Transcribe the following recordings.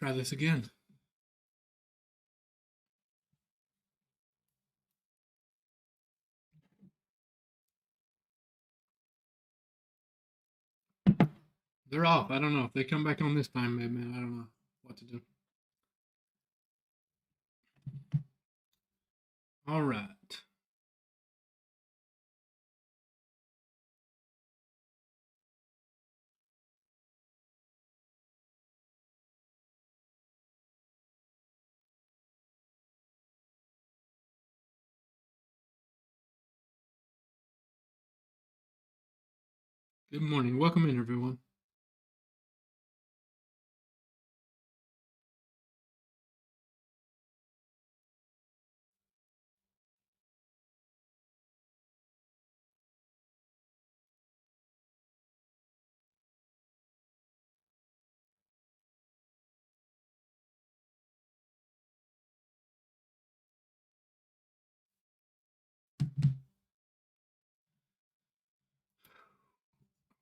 Try this again. They're off. I don't know. If they come back on this time, maybe I don't know what to do. All right. Good morning. Welcome in, everyone.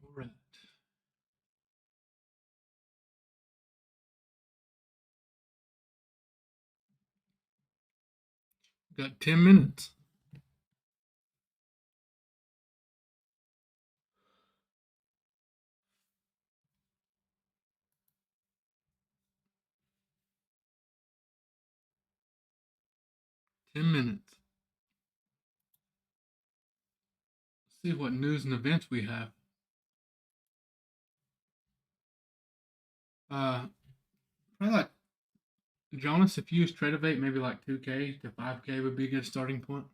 All right. Got 10 minutes. Let's see what news and events we have. Probably like Jonas, if you use Tradevate, maybe like 2K to 5K would be a good starting point.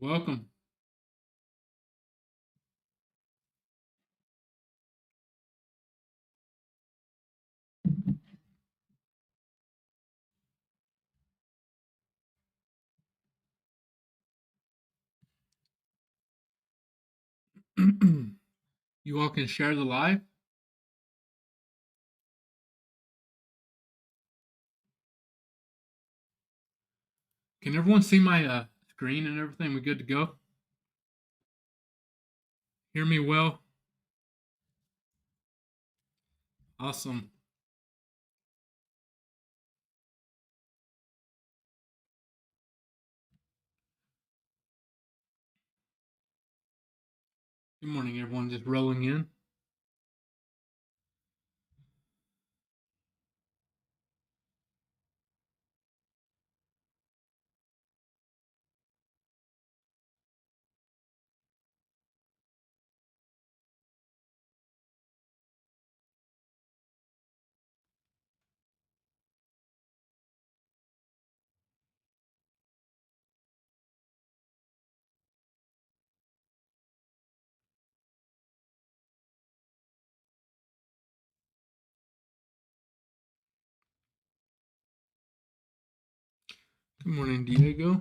Welcome. You all can share the live. Can everyone see my screen and everything? We good to go? Hear me well? Awesome. Good morning, everyone. Just rolling in. Good morning, Diego.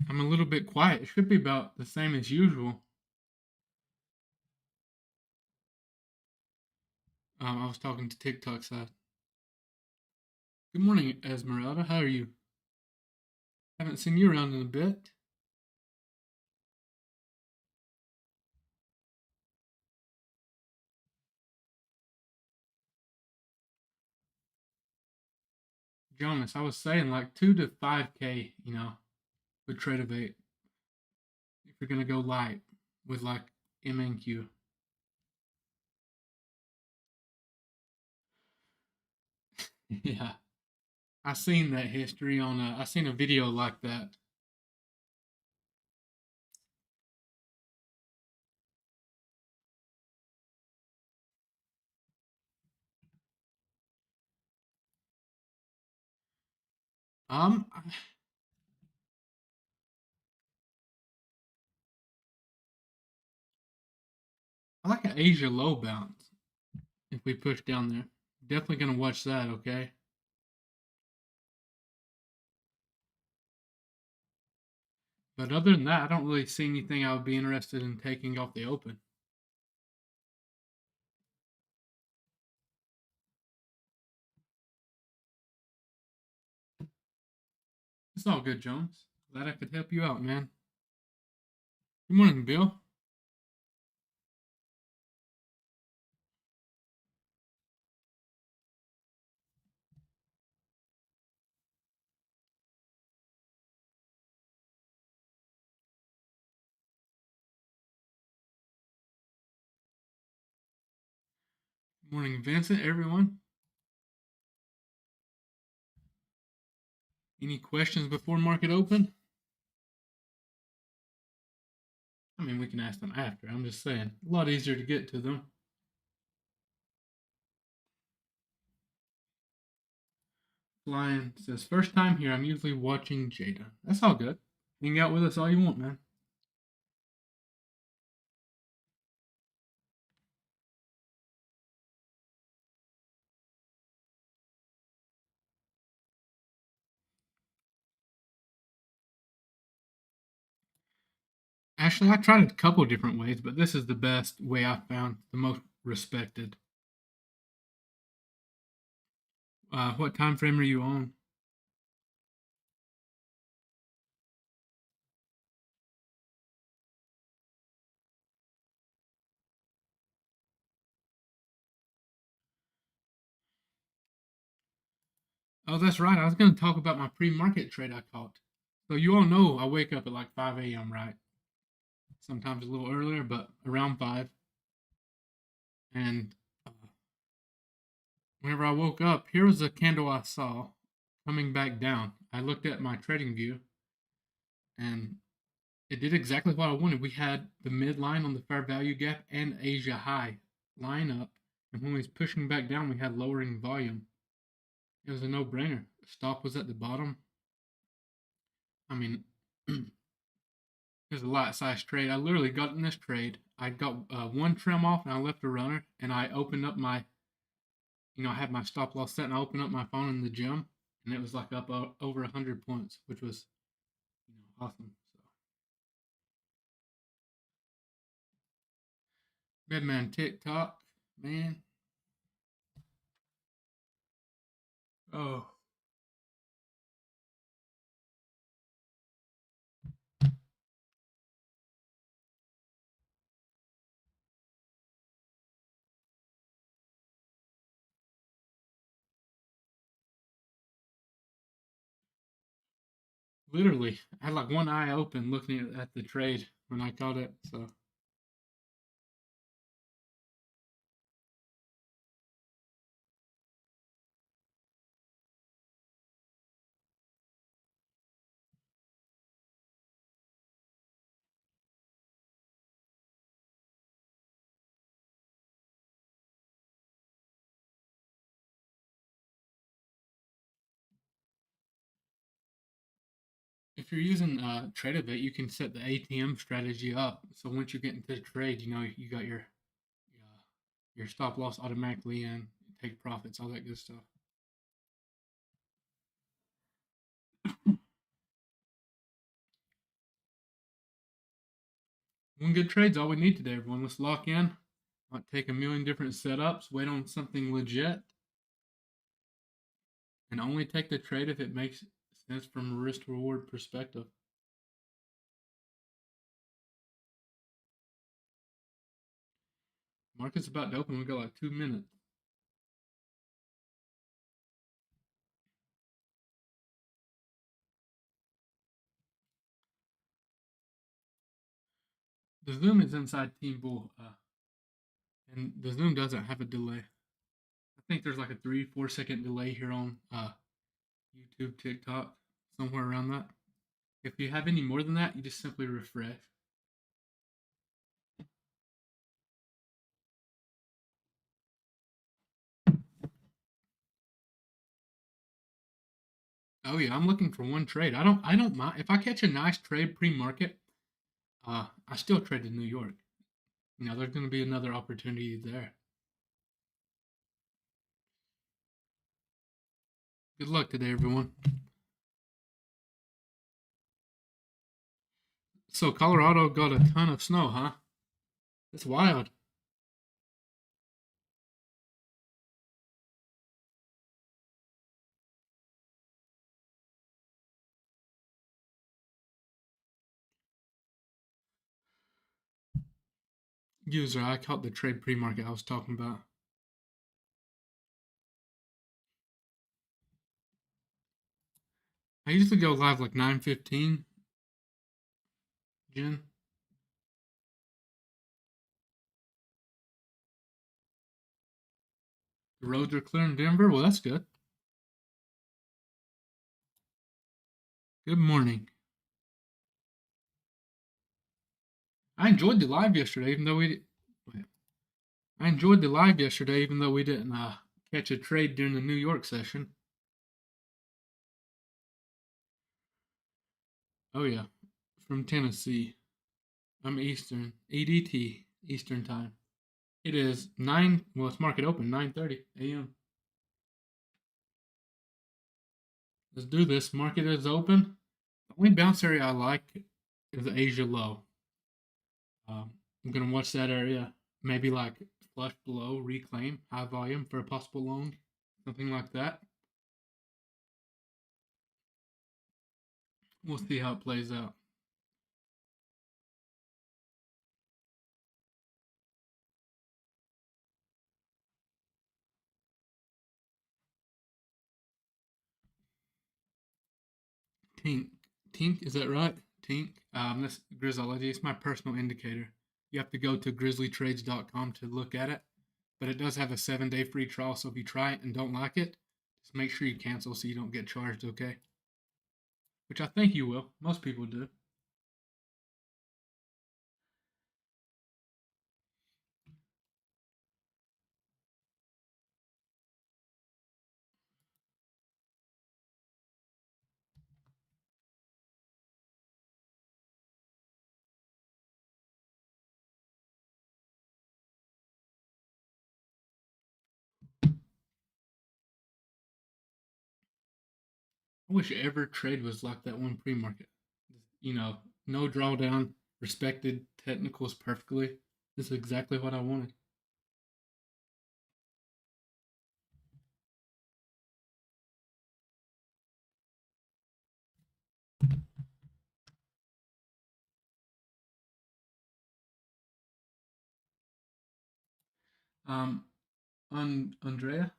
I'm a little bit quiet. It should be about the same as usual. I was talking to TikTok side. Good morning, Esmeralda. How are you? Haven't seen you around in a bit. Jonas, I was saying like 2 to 5K, with Tradevate. If you're gonna go light with like MNQ. Yeah. I seen that history on I seen a video like that. Um I like an Asia low bounce if we push down there. Definitely gonna watch that, okay? But other than that, I don't really see anything I would be interested in taking off the open. It's all good, Jones. Glad I could help you out, man. Good morning, Bill. Good morning, Vincent, everyone. Any questions before market open? I mean, we can ask them after. I'm just saying, a lot easier to get to them. Lion says, first time here. I'm usually watching Jada. That's all good. Hang out with us all you want, man. Actually, I tried a couple different ways, but this is the best way I found, the most respected. What time frame are you on? Oh, that's right. I was going to talk about my pre-market trade I caught. So you all know I wake up at like 5 a.m., right? Sometimes a little earlier, but around 5. And whenever I woke up, here was a candle I saw coming back down. I looked at my trading view, and it did exactly what I wanted. We had the midline on the fair value gap and Asia high line up, and when we was pushing back down, we had lowering volume. It was a no-brainer. Stop was at the bottom. I mean, it was a lot size trade. I literally got in this trade. I got one trim off, and I left a runner, and I opened up my, I had my stop loss set, and I opened up my phone in the gym, and it was like up over 100 points, which was, awesome. So, Bedman TikTok, man. Oh, literally, I had like one eye open looking at the trade when I caught it. So if you're using TradeAvate, you can set the ATM strategy up. So once you get into the trade, you got your stop loss automatically in, take profits, all that good stuff. One good trade's all we need today, everyone. Let's lock in. Not take a million different setups. Wait on something legit, and only take the trade if it makes sense from a risk reward perspective. Market's about to open. We got like 2 minutes. The Zoom is inside Team Bull, and the Zoom doesn't have a delay. I think there's like a 3-4 second delay here on YouTube, TikTok, somewhere around that. If you have any more than that, you just simply refresh. Oh yeah, I'm looking for one trade. I don't mind if I catch a nice trade pre-market. I still trade in New York. There's going to be another opportunity there. Good luck today, everyone. So Colorado got a ton of snow, huh? That's wild. User, I caught the trade pre-market I was talking about. I usually go live like 9:15. Jen, the roads are clear in Denver. Well, that's good. Good morning. I enjoyed the live yesterday, even though we. Wait. I enjoyed the live yesterday, even though we didn't catch a trade during the New York session. Oh yeah, from Tennessee. I'm Eastern, EDT, Eastern time. It is 9. Well, it's market open 9:30 a.m. Let's do this. Market is open. The only bounce area I like is the Asia low. I'm gonna watch that area. Maybe like flush below, reclaim high volume for a possible long, something like that. We'll see how it plays out. Tink, Tink, is that right? Tink. This Grizzly. It's my personal indicator. You have to go to grizzlytrades.com to look at it, but it does have a 7-day free trial. So if you try it and don't like it, just make sure you cancel so you don't get charged. Okay? Which I think you will. Most people do. I wish every trade was like that one pre-market. No drawdown, respected technicals perfectly. This is exactly what I wanted. Um, Andrea,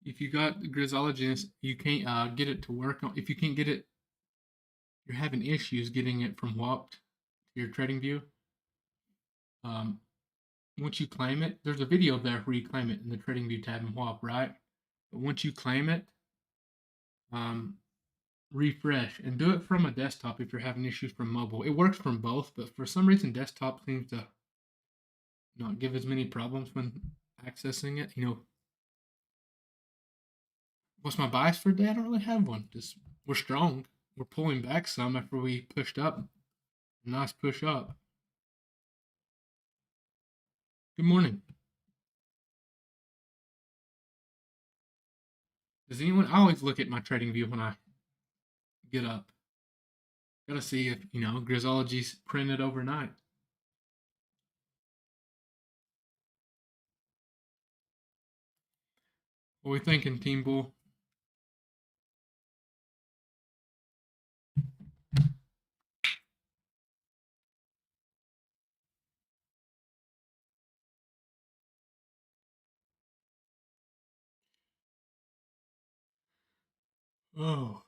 if you got Grizzologist, you can't get it to work. If you can't get it, you're having issues getting it from WAP to your trading view. Um, Once you claim it, there's a video there where you claim it in the trading view tab in WAP, right? But once you claim it, um, refresh and do it from a desktop if you're having issues from mobile. It works from both, but for some reason, desktop seems to not give as many problems when accessing it. What's my bias for today? I don't really have one. Just we're strong. We're pulling back some after we pushed up. Nice push up. Good morning. Does anyone? I always look at my trading view when I get up. Gotta see if Grizzology's printed overnight. What we thinking, Team Bull? Oh,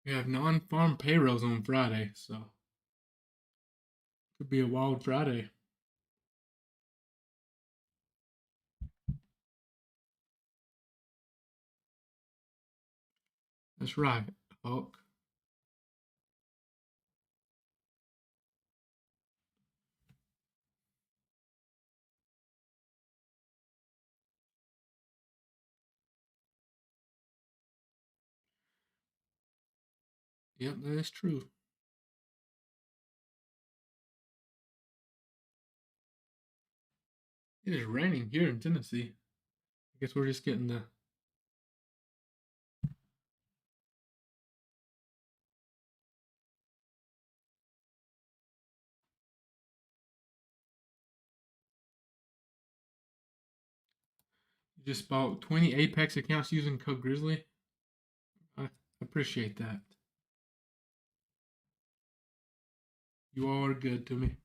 we have non-farm payrolls on Friday, so could be a wild Friday. That's right, Hulk. Yep, that is true. It is raining here in Tennessee. I guess we're just getting the. You just bought 20 Apex accounts using code Grizzly. I appreciate that. You all are good to me.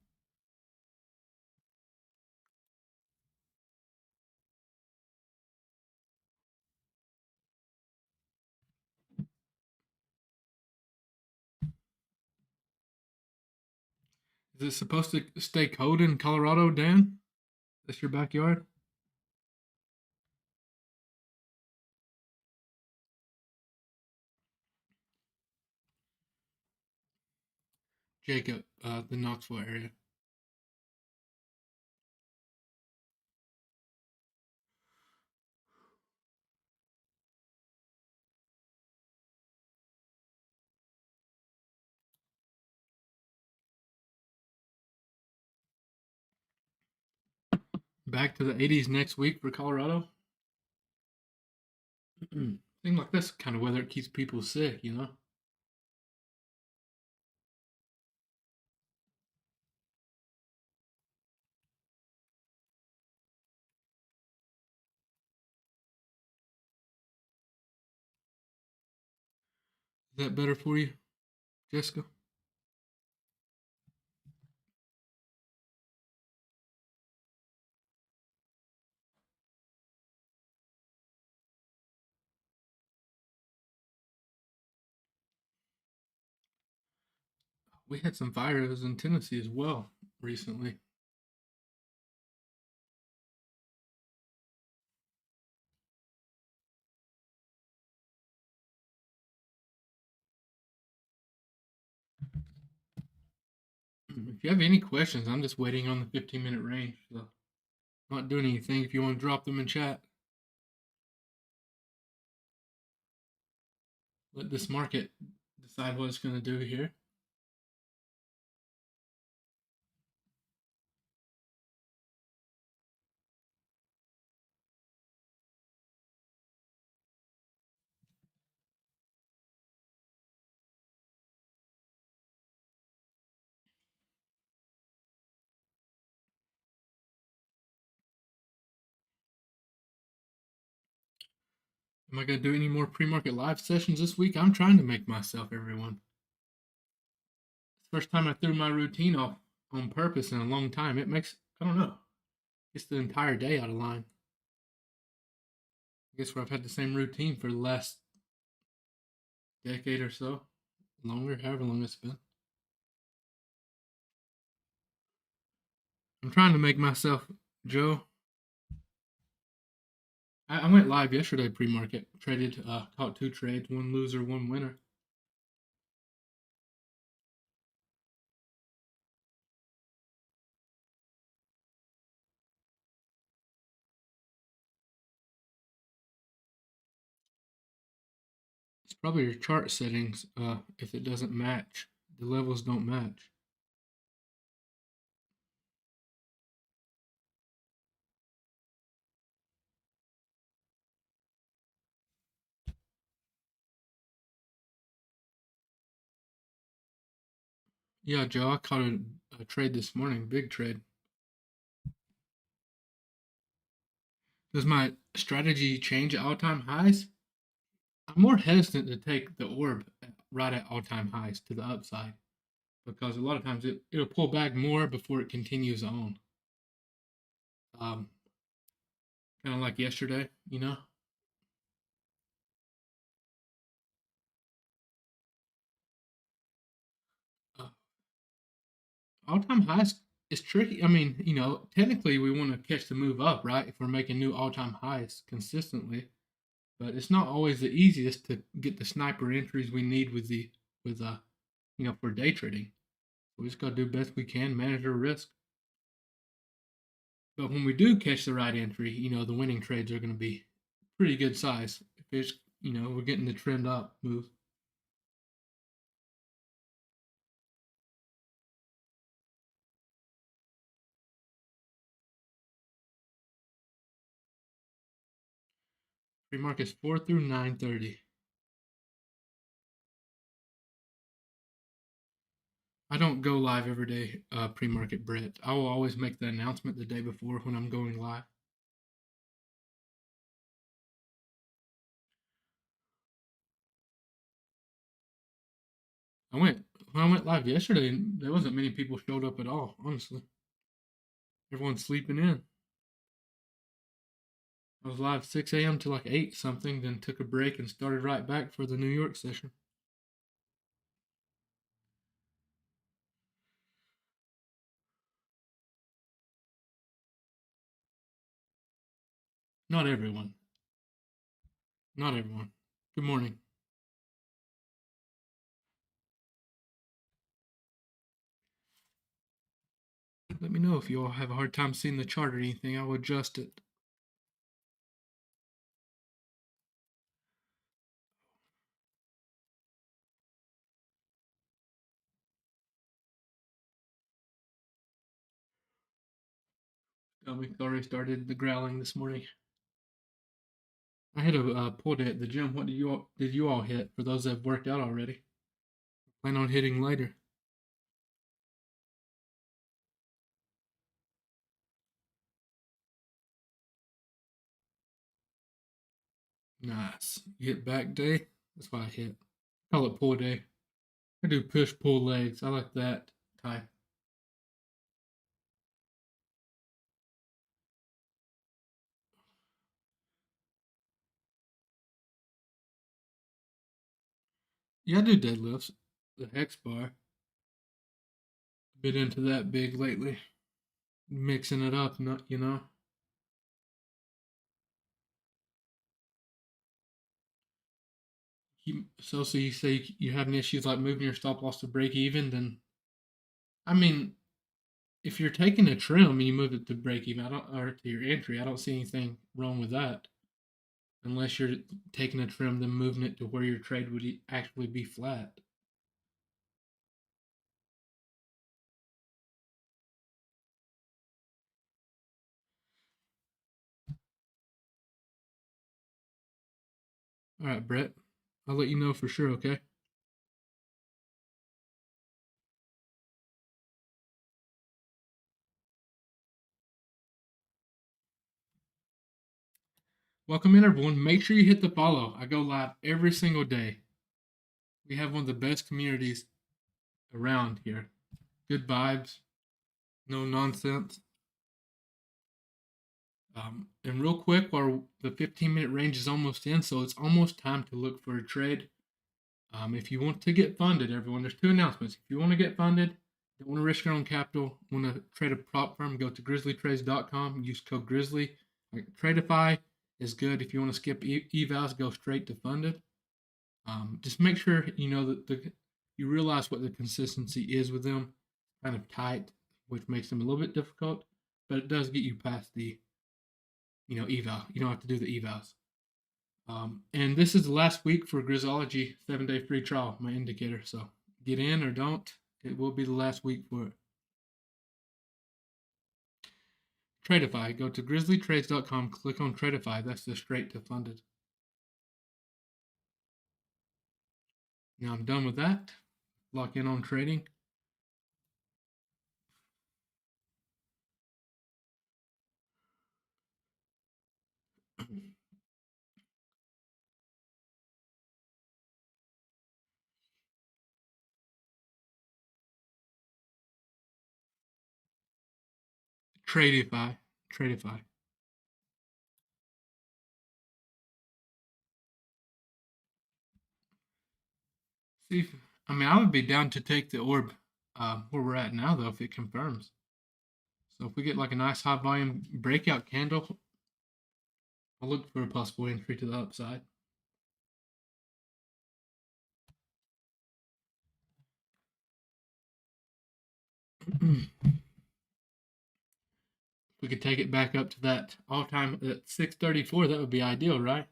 Is it supposed to stay cold in Colorado, Dan? That's your backyard? Jacob, the Knoxville area. Back to the 80s next week for Colorado. Thing like this kind of weather it keeps people sick, you know? Is that better for you, Jessica? We had some fires in Tennessee as well recently. If you have any questions, I'm just waiting on the 15-minute range. So I'm not doing anything. If you want to drop them in chat, let this market decide what it's going to do here. Am I going to do any more pre-market live sessions this week? I'm trying to make myself, everyone. It's the first time I threw my routine off on purpose in a long time. It makes, I don't know, it's the entire day out of line. I guess where I've had the same routine for the last decade or so, longer, however long it's been. I'm trying to make myself, Joe. I went live yesterday pre-market, traded, caught two trades, one loser, one winner. It's probably your chart settings. If it doesn't match, the levels don't match. Yeah, Joe, I caught a trade this morning, big trade. Does my strategy change at all-time highs? I'm more hesitant to take the orb right at all-time highs to the upside because a lot of times it'll pull back more before it continues on. Um, kind of like yesterday, you know. Uh, all-time highs is tricky. I mean, you know, technically we want to catch the move up, right? If we're making new all-time highs consistently, but it's not always the easiest to get the sniper entries we need with you know, for day trading. We just got to do best we can, manage our risk. But when we do catch the right entry, you know, the winning trades are going to be pretty good size. If it's, you know, we're getting the trend up move. Pre markets 4 through 9:30. I don't go live every day, pre market, Brett. I will always make the announcement the day before when I'm going live. When I went live yesterday, and there wasn't many people showed up at all. Honestly, everyone's sleeping in. I was live 6 a.m. to like 8 something, then took a break and started right back for the New York session. Not everyone. Not everyone. Good morning. Let me know if you all have a hard time seeing the chart or anything. I will adjust it. Stomach already started the growling this morning. I had a pull day at the gym. What did you all hit? For those that have worked out already, plan on hitting later. Nice. You hit back day. That's what I hit. Call it pull day. I do push pull legs. I like that type. Yeah, I do deadlifts. The hex bar. Been into that big lately. Mixing it up, not you know. So you say you're having issues like moving your stop loss to break even, then I mean, if you're taking a trim and you move it to break even, I don't or to your entry, I don't see anything wrong with that. Unless you're taking a trim, then moving it to where your trade would actually be flat. All right, Brett. I'll let you know for sure. Okay. Welcome in, everyone. Make sure you hit the follow. I go live every single day. We have one of the best communities around here. Good vibes, no nonsense. And real quick, while the 15-minute range is almost in, so it's almost time to look for a trade. If you want to get funded, everyone, there's two announcements. If you want to get funded, don't want to risk your own capital, want to trade a prop firm, go to grizzlytrades.com, use code Grizzly. Like, Tradeify is good. If you want to skip evals, go straight to funded. Just make sure you know that you realize what the consistency is with them. Kind of tight, which makes them a little bit difficult, but it does get you past the eval. You don't have to do the evals. And this is the last week for Grizzology 7-day free trial, my indicator. So get in or don't. It will be the last week for it. Tradeify. Go to grizzlytrades.com, click on Tradeify. That's the straight to funded. Now I'm done with that. Lock in on trading. Tradeify. Tradeify. See, I would be down to take the orb where we're at now, though, if it confirms. So if we get like a nice high volume breakout candle, I'll look for a possible entry to the upside. If we could take it back up to that all time at 634, that would be ideal, right?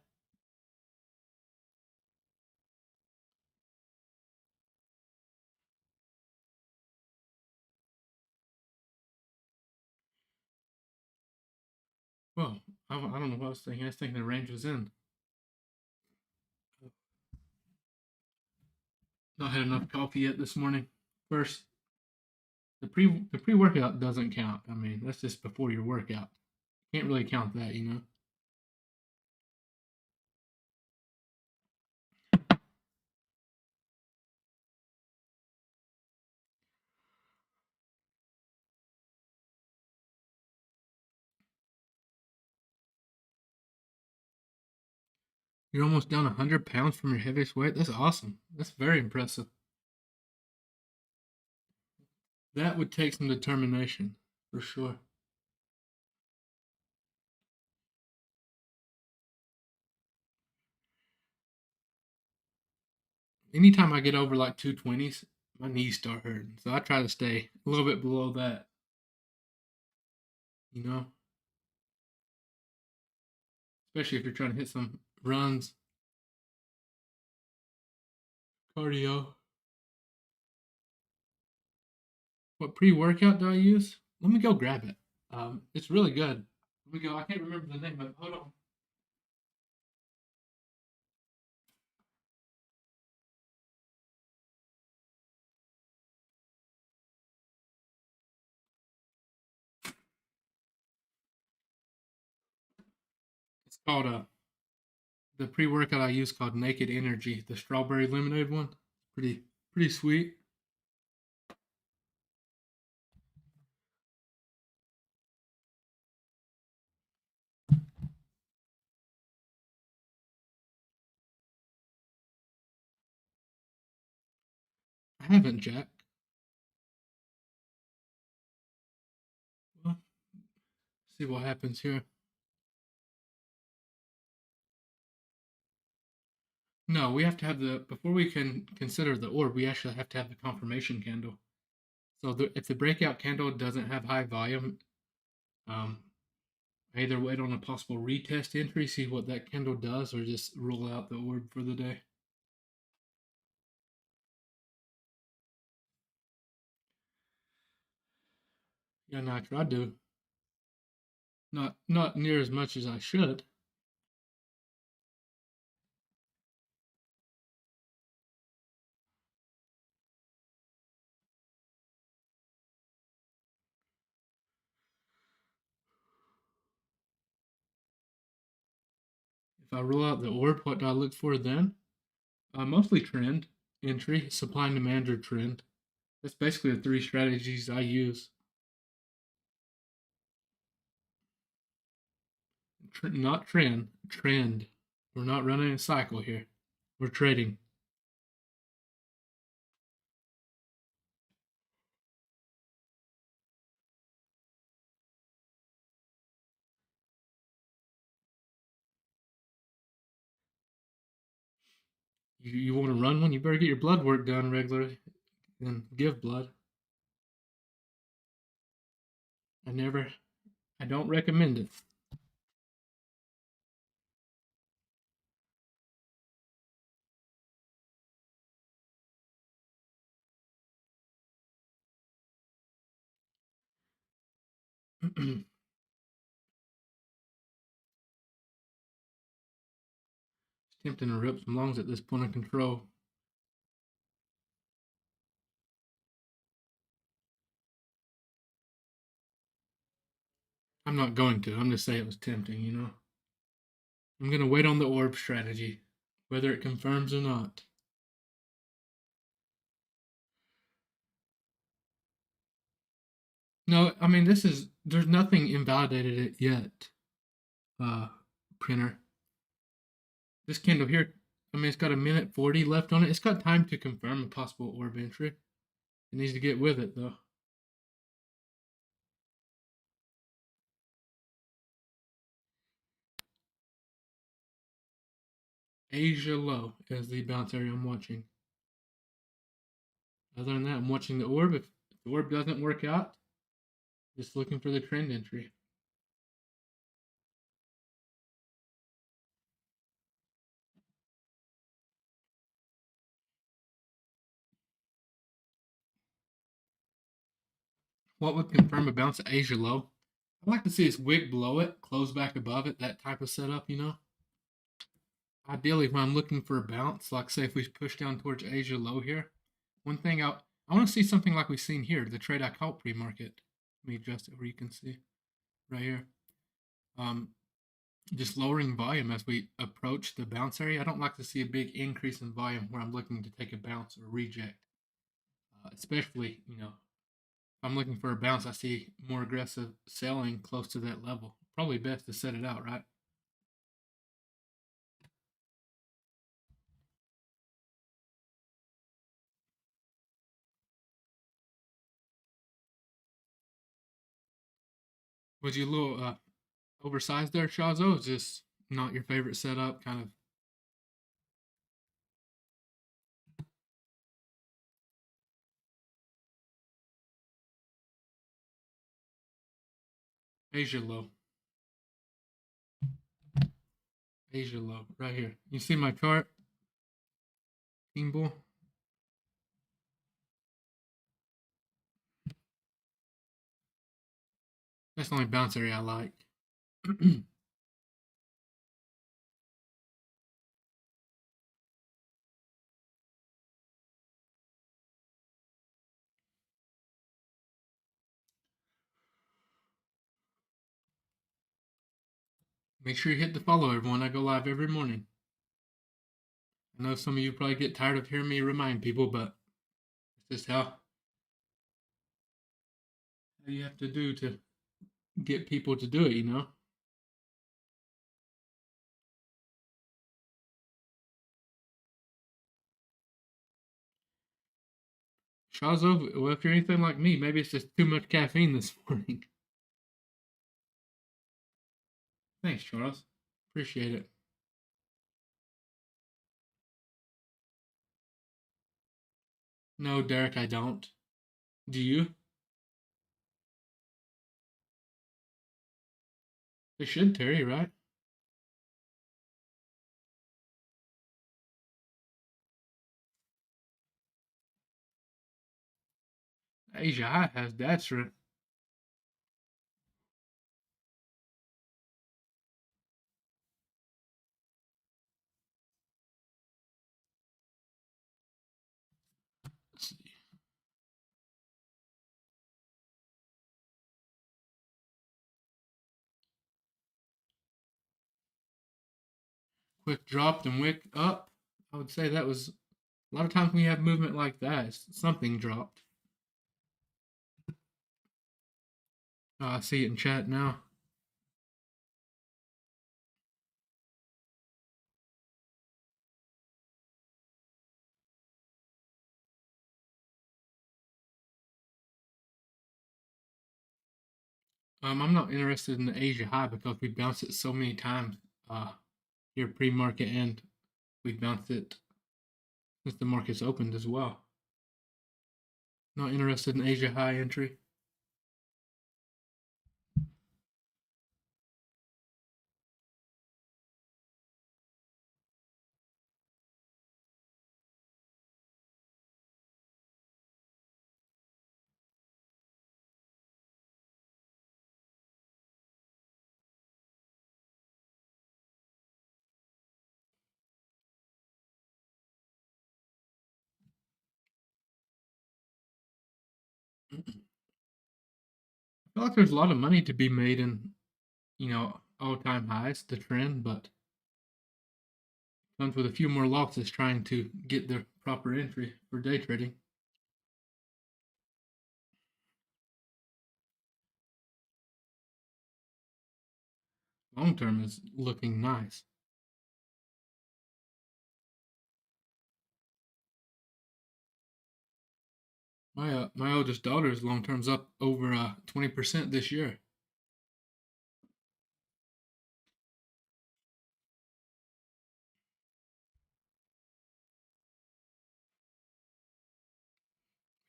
Well, I don't know what I was thinking. I was thinking the range was in. Not had enough coffee yet this morning. First, the pre workout doesn't count. I mean, that's just before your workout. Can't really count that, you know. You're almost down 100 pounds from your heaviest weight. That's awesome. That's very impressive. That would take some determination for sure. Anytime I get over like 220s, my knees start hurting. So I try to stay a little bit below that, you know, especially if you're trying to hit some runs, cardio. What pre workout do I use? Let me go grab it. It's really good. Let me go. I can't remember the name of it. Hold on. It's called the pre workout I use called Naked Energy, the strawberry lemonade one. Pretty sweet. I haven't, Jack. Well, see what happens here. No, we have to have the before we can consider the orb. We actually have to have the confirmation candle. So if the breakout candle doesn't have high volume, um, either wait on a possible retest entry, see what that candle does, or just rule out the orb for the day. Yeah, no, I tried to. Not near as much as I should. If I rule out the orb, what do I look for then? Mostly trend, entry, supply and demand, or trend. That's basically the three strategies I use. Not trend, trend. We're not running a cycle here. We're trading. You want to run one? You better get your blood work done regularly and give blood. I never, I don't recommend it. It's tempting to rip some lungs at this point of control. I'm not going to. I'm just saying it was tempting, you know? I'm going to wait on the orb strategy, whether it confirms or not. No, I mean, there's nothing invalidated it yet, uh, printer. This candle here, I mean, it's got a minute 40 left on it. It's got time to confirm a possible orb entry. It needs to get with it, though. Asia low is the bounce area I'm watching. Other than that, I'm watching the orb. If the orb doesn't work out, just looking for the trend entry. What would confirm a bounce at Asia low? I'd like to see this wick below it, close back above it, that type of setup, you know? Ideally, when I'm looking for a bounce, like say if we push down towards Asia low here, one thing I want to see something like we've seen here, the trade I caught pre-market. Let me adjust it where you can see right here. Um, just lowering volume as we approach the bounce area. I don't like to see a big increase in volume where I'm looking to take a bounce or reject, especially, you know, if I'm looking for a bounce, I see more aggressive selling close to that level. Probably best to set it out, right? Was you a little oversized there, Shazo? Is this not your favorite setup? Kind of Asia low. Asia low. Right here. You see my chart, Team Bull? That's the only bounce area I like. Make sure you hit the follow, everyone. I go live every morning. I know some of you probably get tired of hearing me remind people, but it's just how you have to do to get people to do it, you know? Shazo, well, if you're anything like me, maybe it's just too much caffeine this morning. Thanks, Charles. Appreciate it. No, Derek, I don't. Do you? They should, Terry, right? Asia High has that strength. Let's see. Quick drop, then wick up. I would say that was a lot of times when you have movement like that, something dropped. Oh, I see it in chat now. I'm not interested in the Asia High because we bounced it so many times here pre-market, and we bounced it since the market's opened as well. Not interested in Asia High entry. I feel like there's a lot of money to be made in, all-time highs, the trend, but comes with a few more losses trying to get the proper entry for day trading. Long term is looking nice. My oldest daughter's long term's up over 20% this year.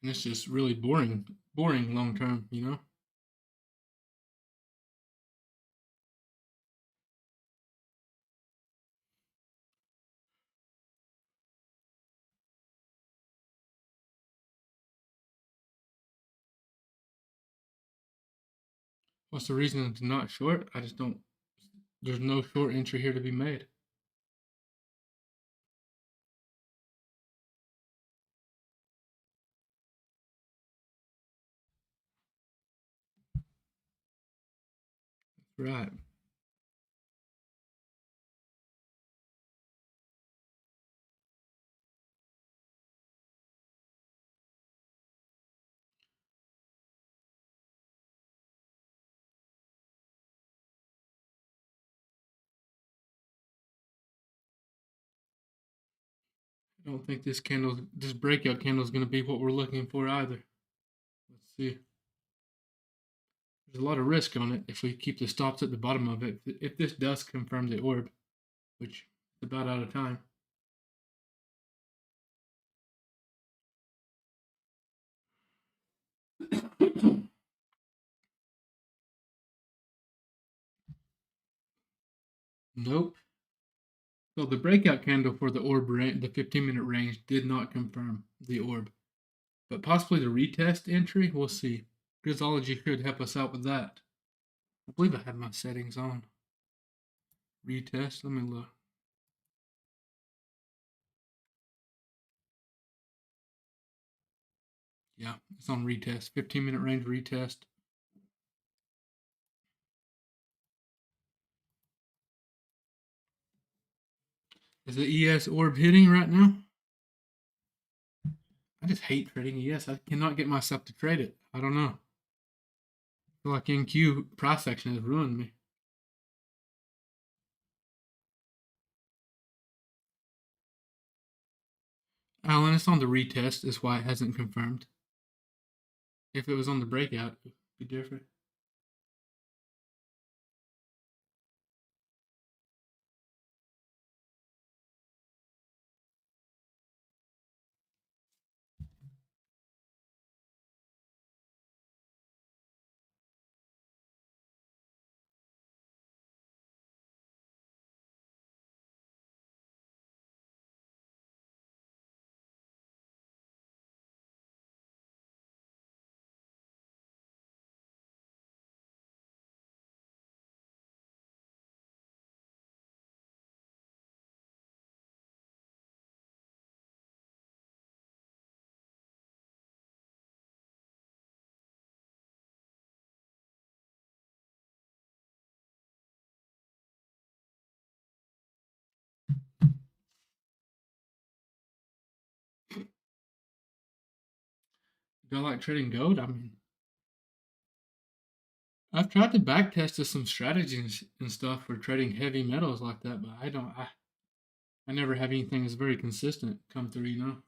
And it's just really boring long term, you know? What's the reason to not short? I just don't, there's no short entry here to be made. Right. I don't think this breakout candle is going to be what we're looking for either. Let's see. There's a lot of risk on it if we keep the stops at the bottom of it. If this does confirm the orb, which is about out of time. Nope. So the breakout candle for the orb the 15-minute range did not confirm the orb, but possibly the retest entry. We'll see. Grizzology should help us out with that. I believe I have my settings on. Retest. Let me look. Yeah, it's on retest. 15-minute range retest. Is the ES orb hitting right now? I just hate trading ES. I cannot get myself to trade it. I don't know. I feel like NQ price action has ruined me. Alan, it's on the retest, is why it hasn't confirmed. If it was on the breakout, it would be different. Do I like trading gold? I mean, I've tried to backtest some strategies and stuff for trading heavy metals like that, but I don't. I never have anything that's very consistent come through.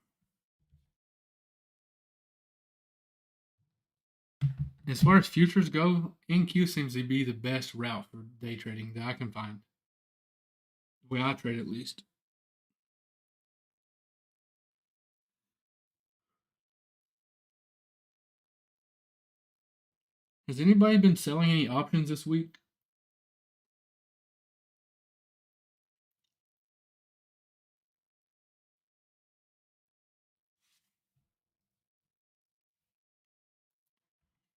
As far as futures go, NQ seems to be the best route for day trading that I can find. The way I trade, at least. Has anybody been selling any options this week?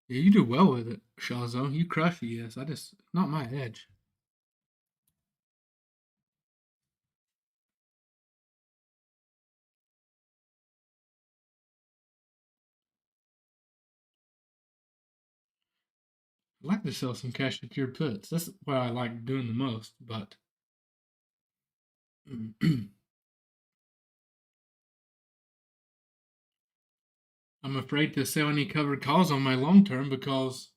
Yeah, you do well with it, Shawzo. You crush it, yes. I just not my edge. I'd like to sell some cash secured puts. That's what I like doing the most, but I'm afraid to sell any covered calls on my long term because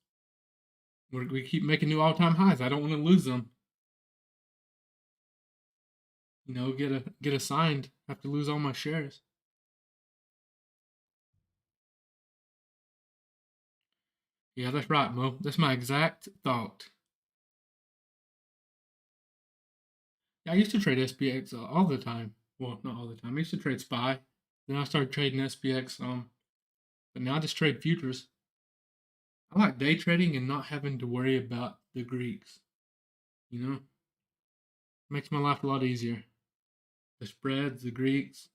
we keep making new all time highs. I don't want to lose them. Get assigned. Have to lose all my shares. Yeah, that's right, Mo. That's my exact thought. Yeah, I used to trade SPX all the time. Well, not all the time. I used to trade SPY. Then I started trading SPX. But now I just trade futures. I like day trading and not having to worry about the Greeks. You know, makes my life a lot easier. The spreads, the Greeks,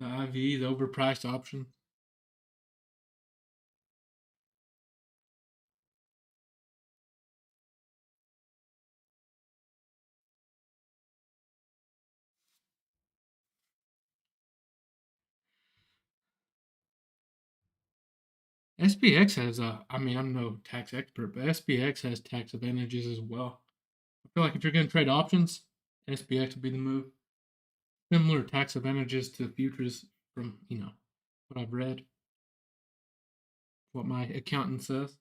the IV, the overpriced options. SPX has I mean, I'm no tax expert, but SPX has tax advantages as well. I feel like if you're going to trade options, SPX would be the move. Similar tax advantages to futures from, what I've read, what my accountant says.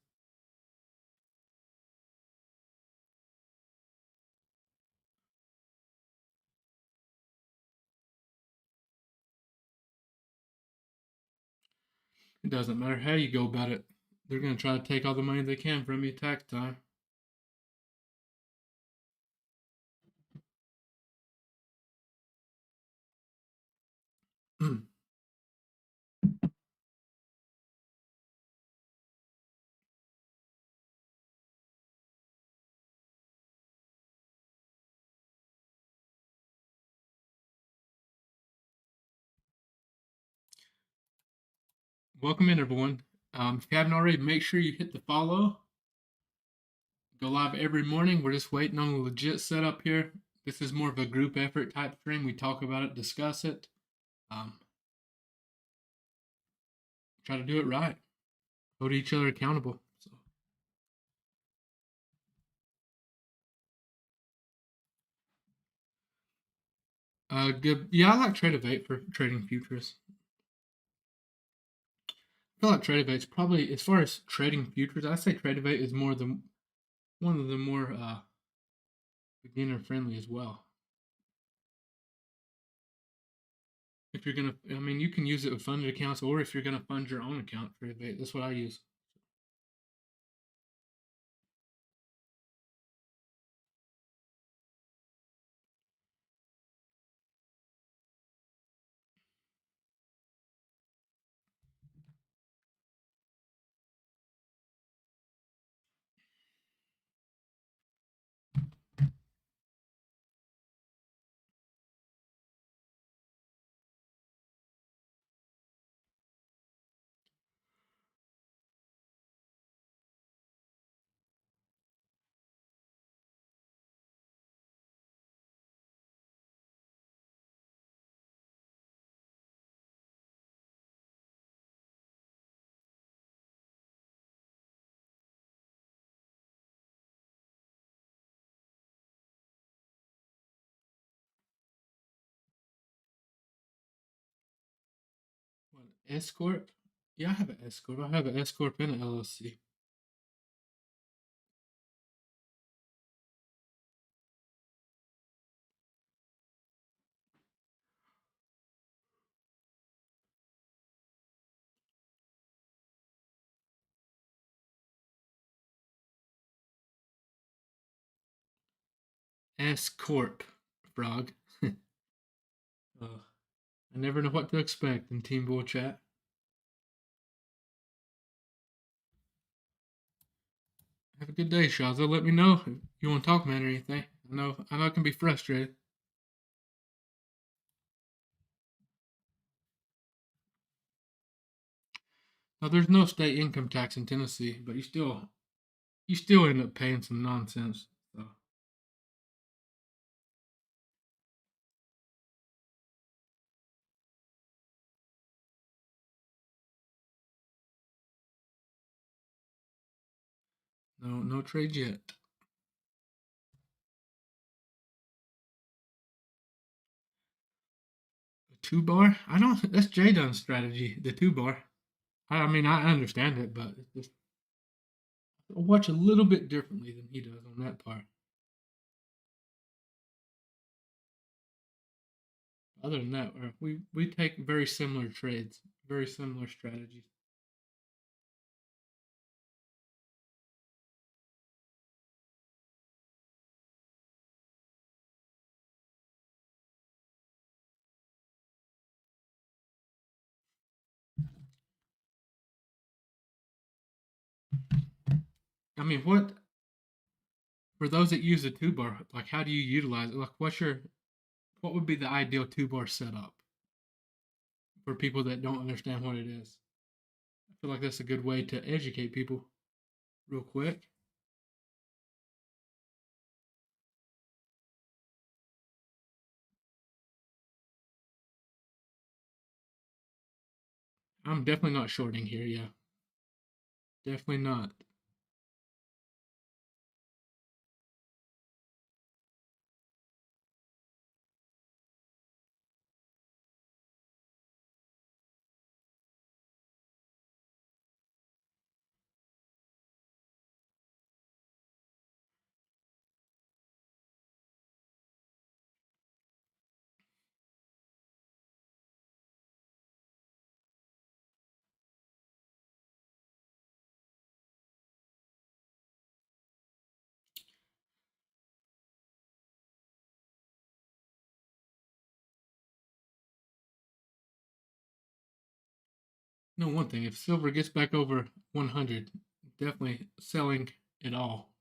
It doesn't matter how you go about it. They're gonna try to take all the money they can from you tax time. Welcome in, everyone. If you haven't already, make sure you hit the follow. Go live every morning. We're just waiting on a legit setup here. This is more of a group effort type stream. We talk about it, discuss it, um, try to do it right, hold each other accountable. So, good. Yeah, I like Trade for trading futures. I feel like Trade probably, as far as trading futures, I say Trade is more than one of the more beginner friendly as well. If you're gonna, I mean, you can use it with funded accounts, or if you're gonna fund your own account, Trade that's what I use. What, S corp? Yeah, I have an S corp. I have an S corp and an LLC. S corp, frog. I never know what to expect in Team Bull chat. Have a good day, Shaza. Let me know if you want to talk, man, or anything. I know it can be frustrating. Now, there's no state income tax in Tennessee, but you still end up paying some nonsense. So, no trades yet. The 2 bar? I don't. That's Jay Dunn's strategy. The 2 bar. I mean, I understand it, but it's just I watch a little bit differently than he does on that part. Other than that, we take very similar trades, very similar strategies. I mean, what for those that use the 2 bar? Like, how do you utilize it? Like, what would be the ideal 2 bar setup for people that don't understand what it is? I feel like that's a good way to educate people real quick. I'm definitely not shorting here. Yeah, definitely not. No, one thing, if silver gets back over 100, definitely selling it all.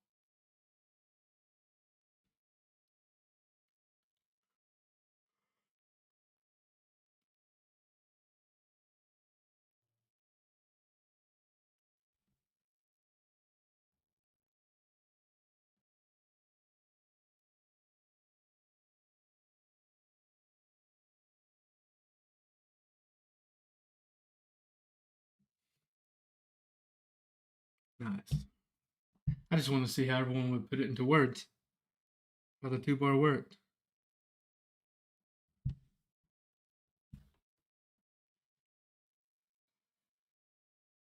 Nice. I just want to see how everyone would put it into words. How the two bar worked.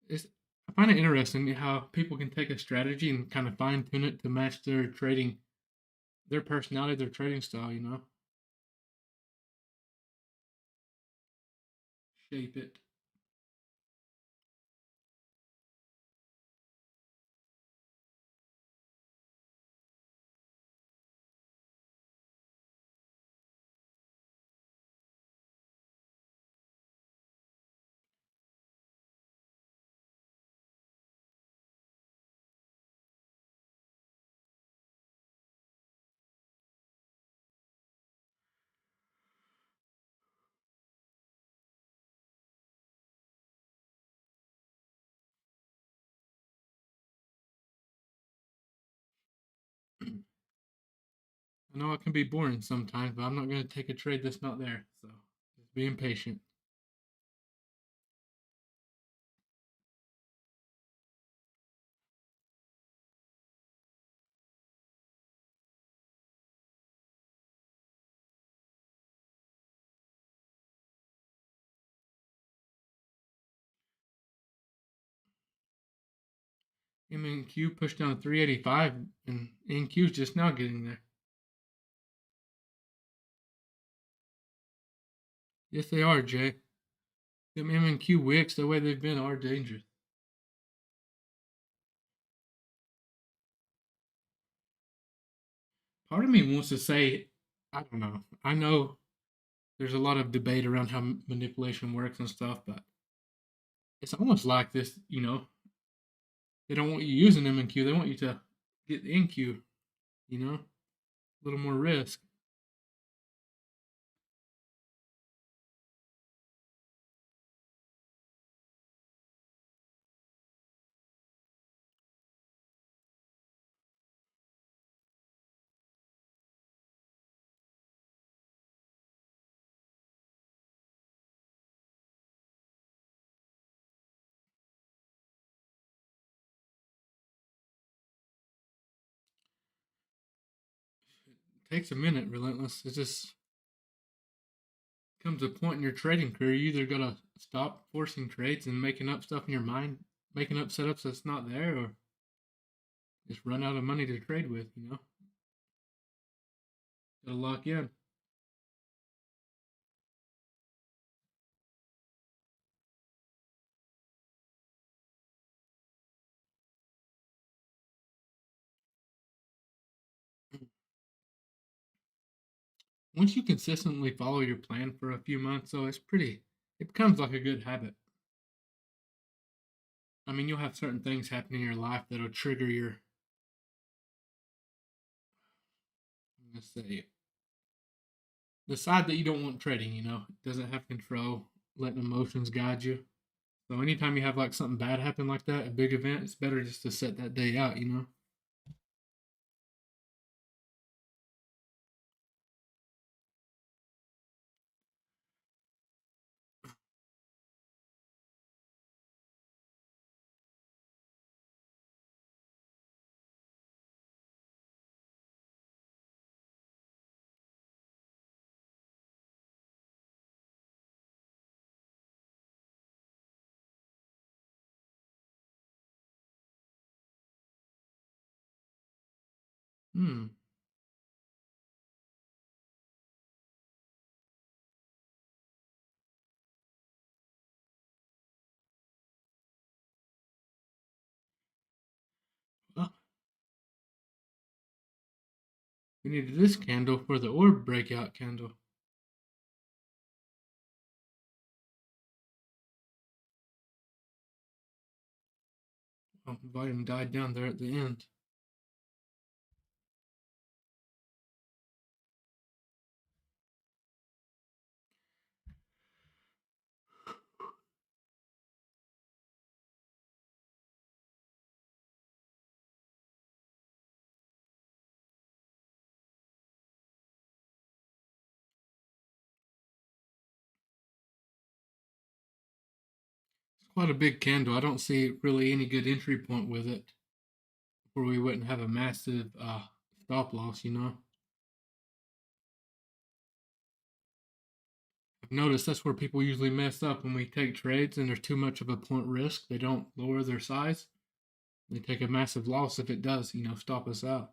It's, I find it interesting how people can take a strategy and kind of fine tune it to match their trading, their personality, their trading style, shape it. I know it can be boring sometimes, but I'm not going to take a trade that's not there. So just being patient. MNQ pushed down to 385, and NQ's just now getting there. Yes, they are, Jay. Them MNQ wicks, the way they've been, are dangerous. Part of me wants to say, I don't know. I know there's a lot of debate around how manipulation works and stuff, but it's almost like this, they don't want you using MNQ. They want you to get the NQ, a little more risk. It takes a minute, relentless. It just comes a point in your trading career. You either got to stop forcing trades and making up stuff in your mind, making up setups that's not there, or just run out of money to trade with. Got to lock in. Once you consistently follow your plan for a few months, though, it becomes like a good habit. I mean, you'll have certain things happen in your life that'll trigger I'm gonna say, the side that you don't want trading. It doesn't have control, letting emotions guide you. So anytime you have like something bad happen like that, a big event, it's better just to set that day out. Hmm. Well, we needed this candle for the orb breakout candle. Oh, volume died down there at the end. It's quite a big candle. I don't see really any good entry point with it where we wouldn't have a massive stop loss, you know. I've noticed that's where people usually mess up when we take trades and there's too much of a point risk. They don't lower their size. They take a massive loss if it does, stop us out.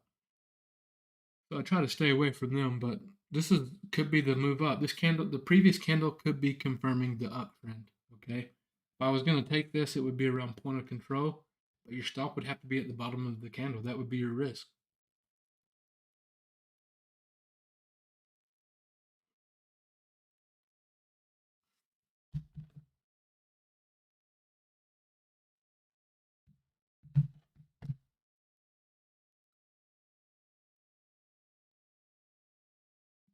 So I try to stay away from them, but this is could be the move up. This candle, the previous candle could be confirming the uptrend. Okay. If I was going to take this, it would be around point of control, but your stop would have to be at the bottom of the candle. That would be your risk.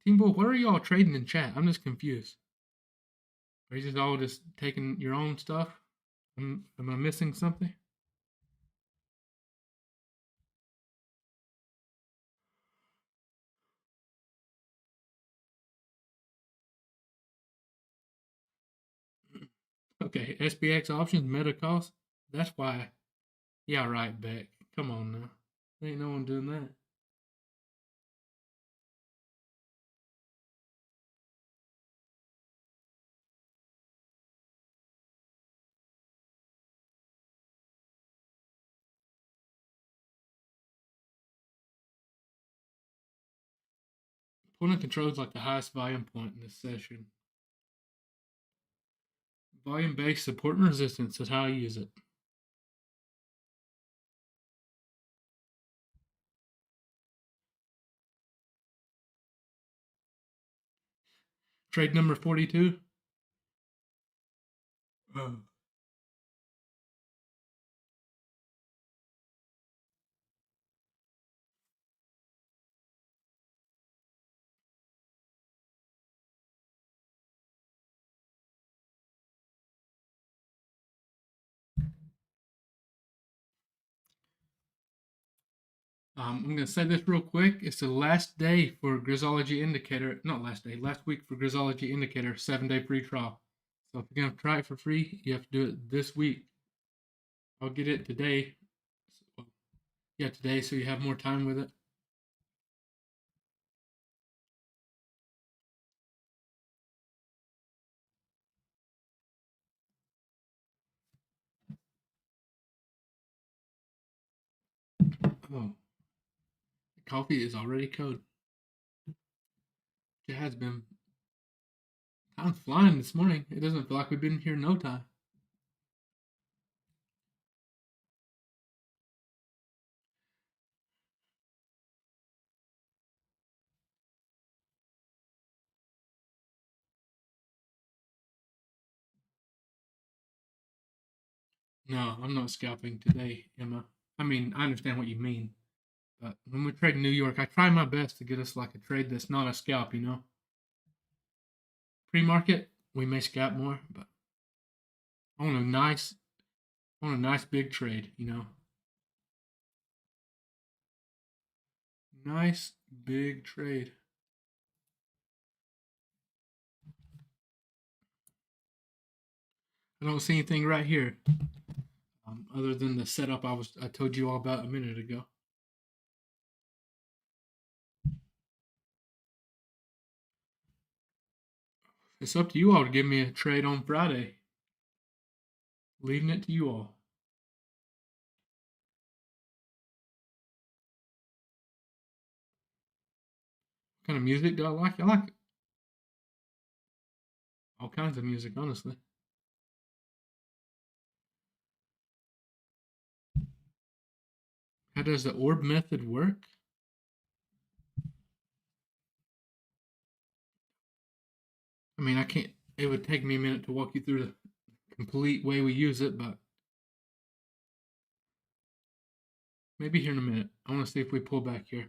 Team Bull, what are y'all trading in chat? I'm just confused. Are you just all just taking your own stuff? Am I missing something? Okay, SPX options, meta cost. That's why. Yeah, right, Beck. Come on now. Ain't no one doing that. Point of control is like the highest volume point in this session. Volume based support and resistance is how I use it. Trade number 42. Oh. I'm going to say this real quick. It's the last day for Grizzology Indicator. Not last day, last week for Grizzology Indicator, 7-day free trial. So if you're going to try it for free, you have to do it this week. I'll get it today. Yeah, today, so you have more time with it. Oh, the coffee is already cold. It has been. Time's flying this morning. It doesn't feel like we've been here no time. No, I'm not scalping today, Emma. I mean, I understand what you mean, but when we trade in New York, I try my best to get us like a trade that's not a scalp, Pre-market, we may scalp more, but I want a nice big trade. Nice big trade. I don't see anything right here, other than the setup I told you all about a minute ago. It's up to you all to give me a trade on Friday. Leaving it to you all. What kind of music do I like? I like all kinds of music, honestly. How does the orb method work? I mean, I can't. It would take me a minute to walk you through the complete way we use it, but Maybe here in a minute. I want to see if we pull back here.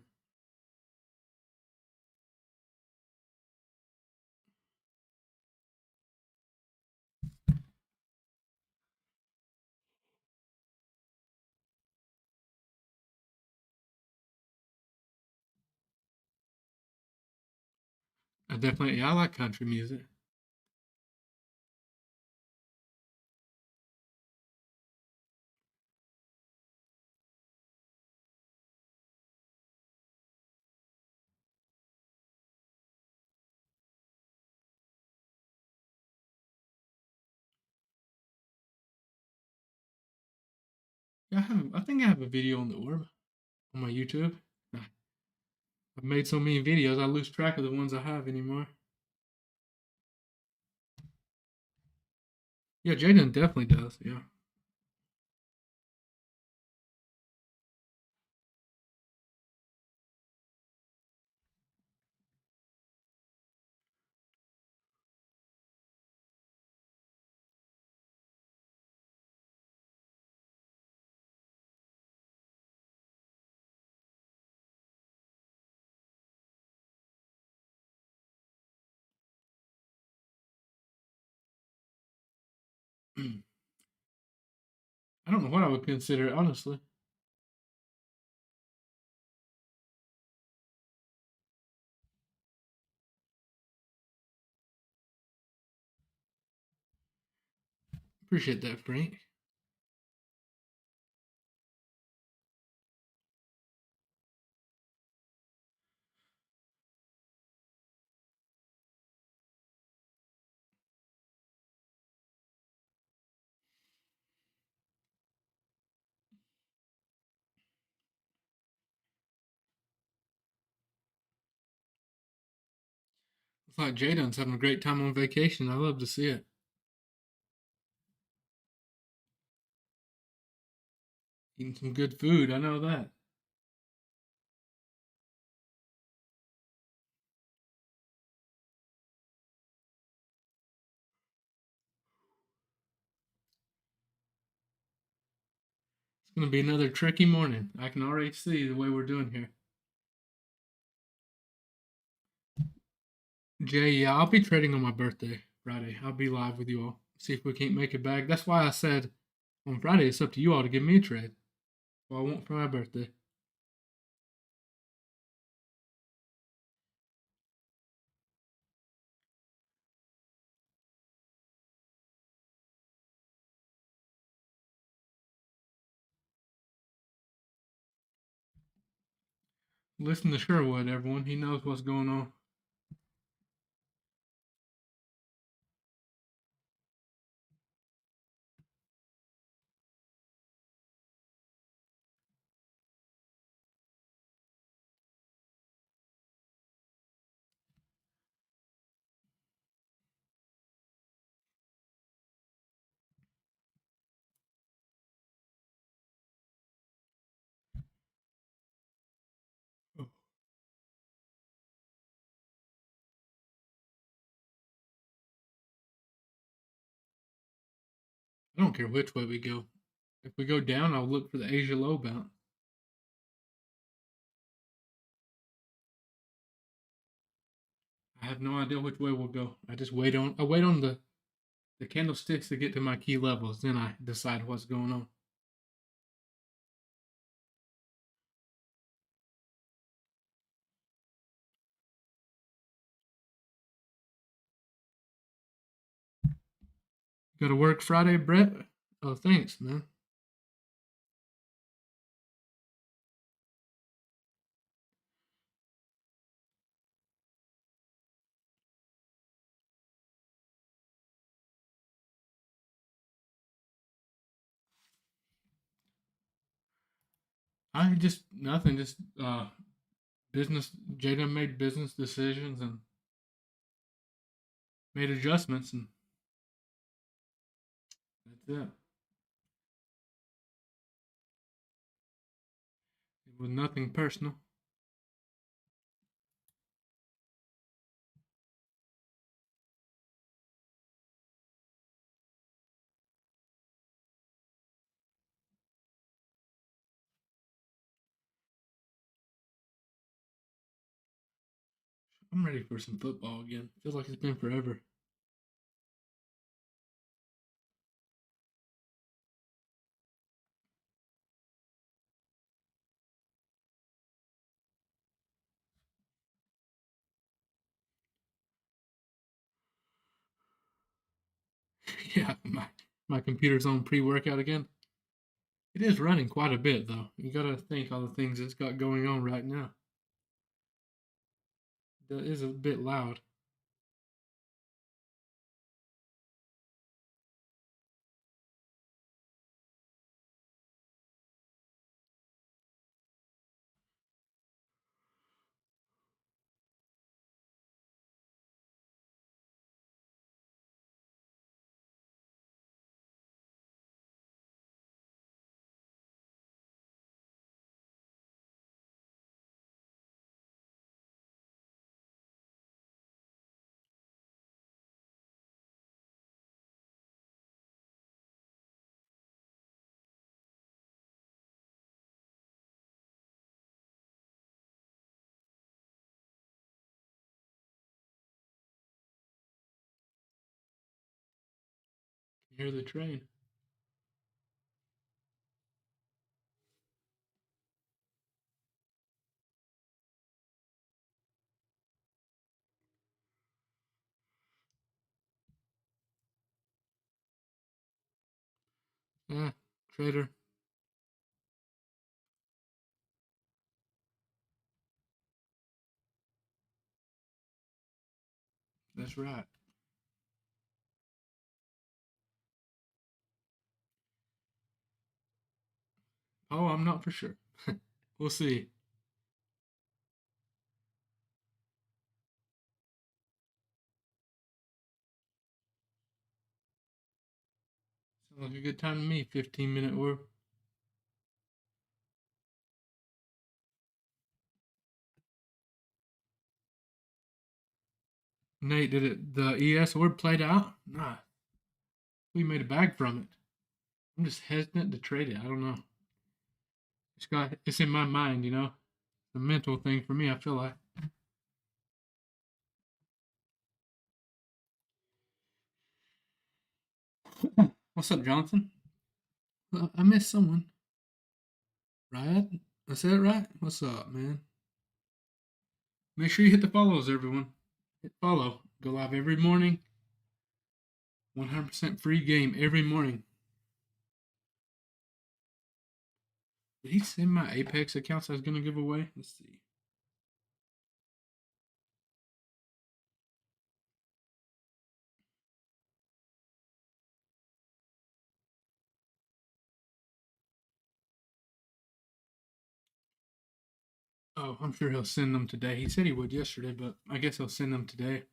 I like country music. I think I have a video on the orb on my YouTube. I've made so many videos, I lose track of the ones I have anymore. Yeah, Jaden definitely does. Yeah. I don't know what I would consider, honestly. Appreciate that, Frank. It's like Jaden's having a great time on vacation. I love to see it. Eating some good food. I know that. It's going to be another tricky morning. I can already see the way we're doing here. Jay, yeah, I'll be trading on my birthday, Friday. I'll be live with you all. See if we can't make it back. That's why I said on Friday it's up to you all to give me a trade. What I want for my birthday. Listen to Sherwood, everyone. He knows what's going on. Oh, I don't care which way we go. If we go down, I'll look for the Asia low bounce. I have no idea which way we'll go. I wait on the candlesticks to get to my key levels, then I decide what's going on. Go to work Friday, Brett? Oh, thanks, man. I just nothing, just business. Jada made business decisions and made adjustments, and that's it. It was nothing personal. I'm ready for some football again. Feels like it's been forever. Yeah, my computer's on pre-workout again. It is running quite a bit though. You gotta think all the things it's got going on right now. That is a bit loud. You hear the train. Yeah, trader. That's right. Oh, I'm not for sure. We'll see. Sounds like a good time to me. 15-minute or Nate, did it the ES orb played out? Nah, we made a bag from it. I'm just hesitant to trade it. I don't know. It's in my mind, you know. It's a mental thing for me. I feel like. What's up, Jonathan? Well, I missed someone. Right? I said it right. What's up, man? Make sure you hit the follows, everyone. Hit follow. Go live every morning. 100% free game every morning. Did he send my Apex accounts I was gonna give away? Let's see. Oh, I'm sure he'll send them today. He said he would yesterday, but I guess he'll send them today.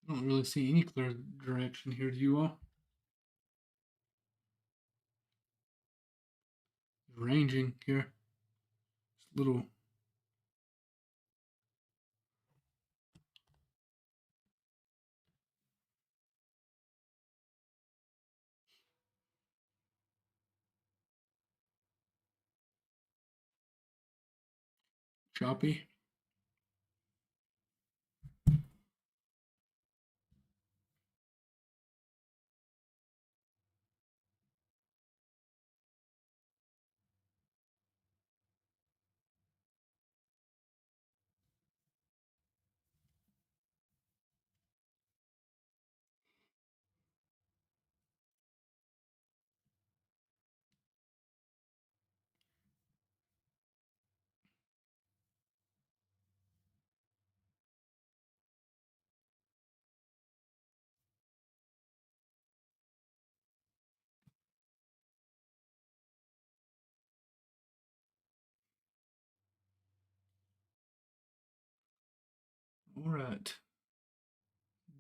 I don't really see any clear direction here. Do you all? Ranging here. It's a little choppy. All right.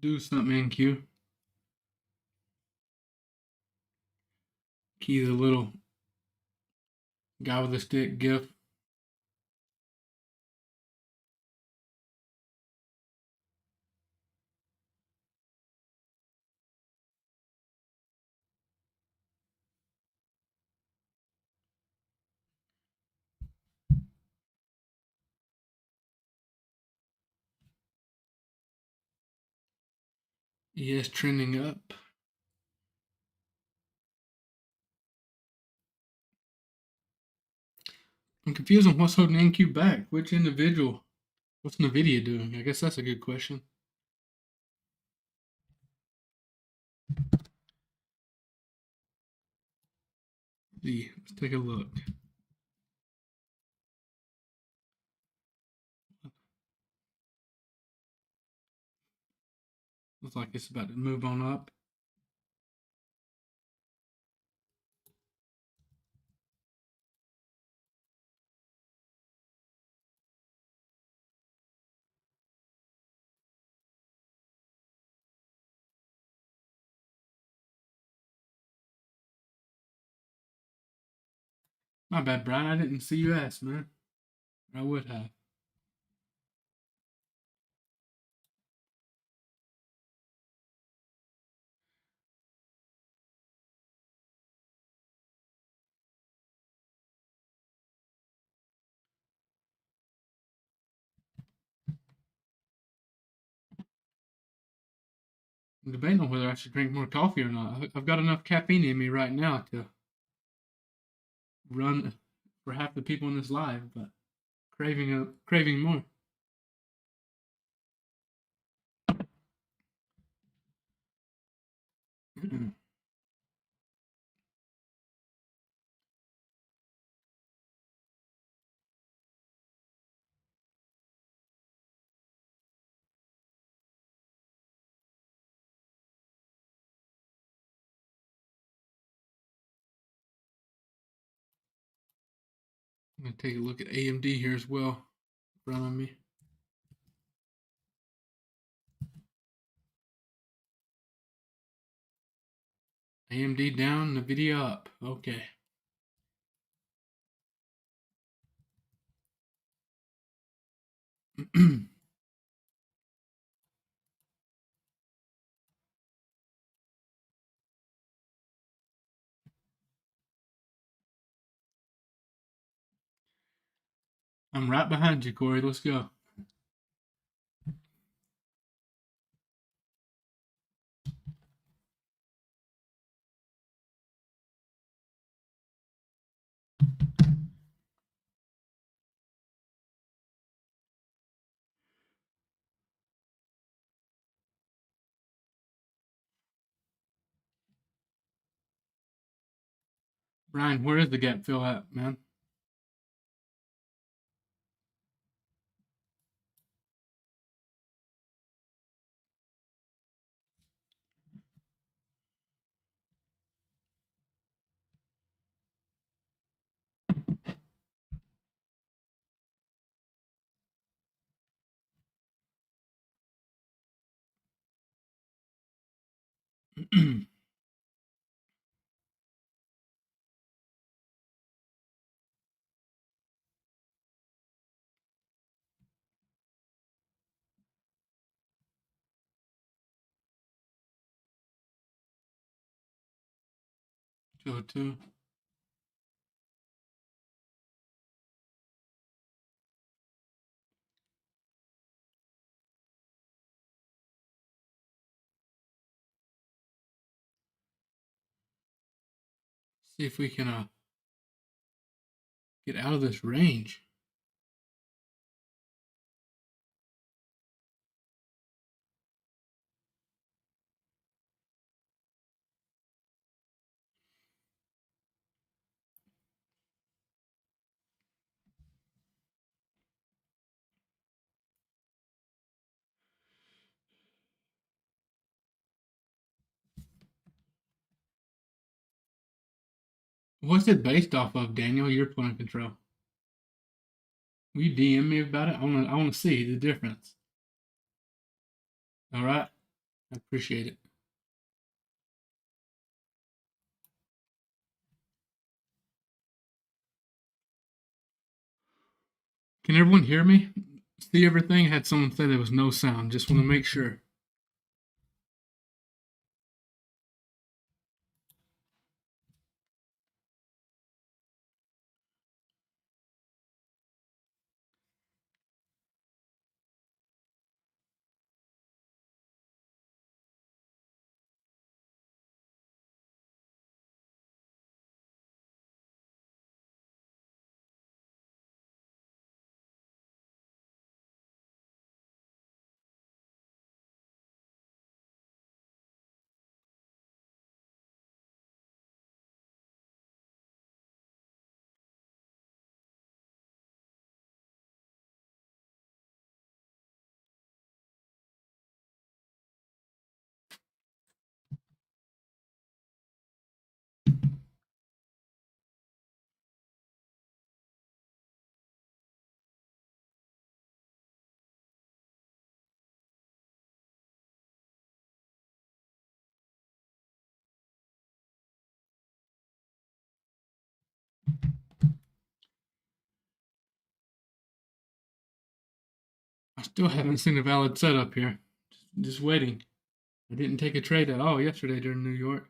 Do something, NQ. Key the little guy with the stick gif. ES trending up. I'm confused on what's holding NQ back. Which individual? What's NVIDIA doing? I guess that's a good question. Let's take a look. Looks like it's about to move on up. My bad, Brian. I didn't see you ask, man. I would have. I'm debating on whether I should drink more coffee or not. I've got enough caffeine in me right now to run for half the people in this live, but craving more. I'm gonna take a look at AMD here as well. In front of me. AMD down, NVIDIA up. Okay. I'm right behind you, Corey. Let's go. Brian, where is the gap fill at, man? Go to. See if we can get out of this range. What's it based off of, Daniel? Your point of control. Will you DM me about it? I wanna see the difference. All right. I appreciate it. Can everyone hear me? See everything? I had someone say there was no sound. Just want to make sure. I still haven't seen a valid setup here. Just waiting. I didn't take a trade at all yesterday during New York.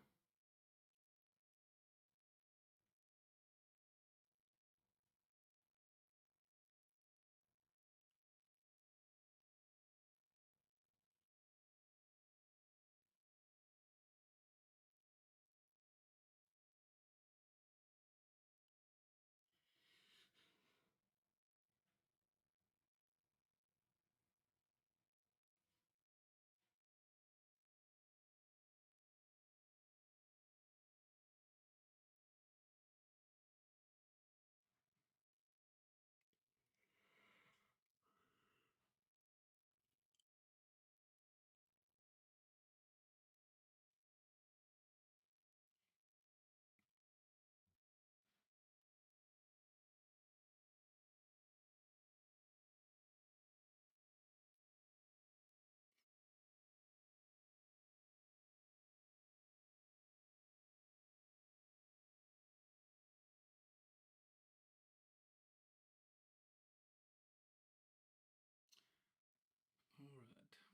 All right.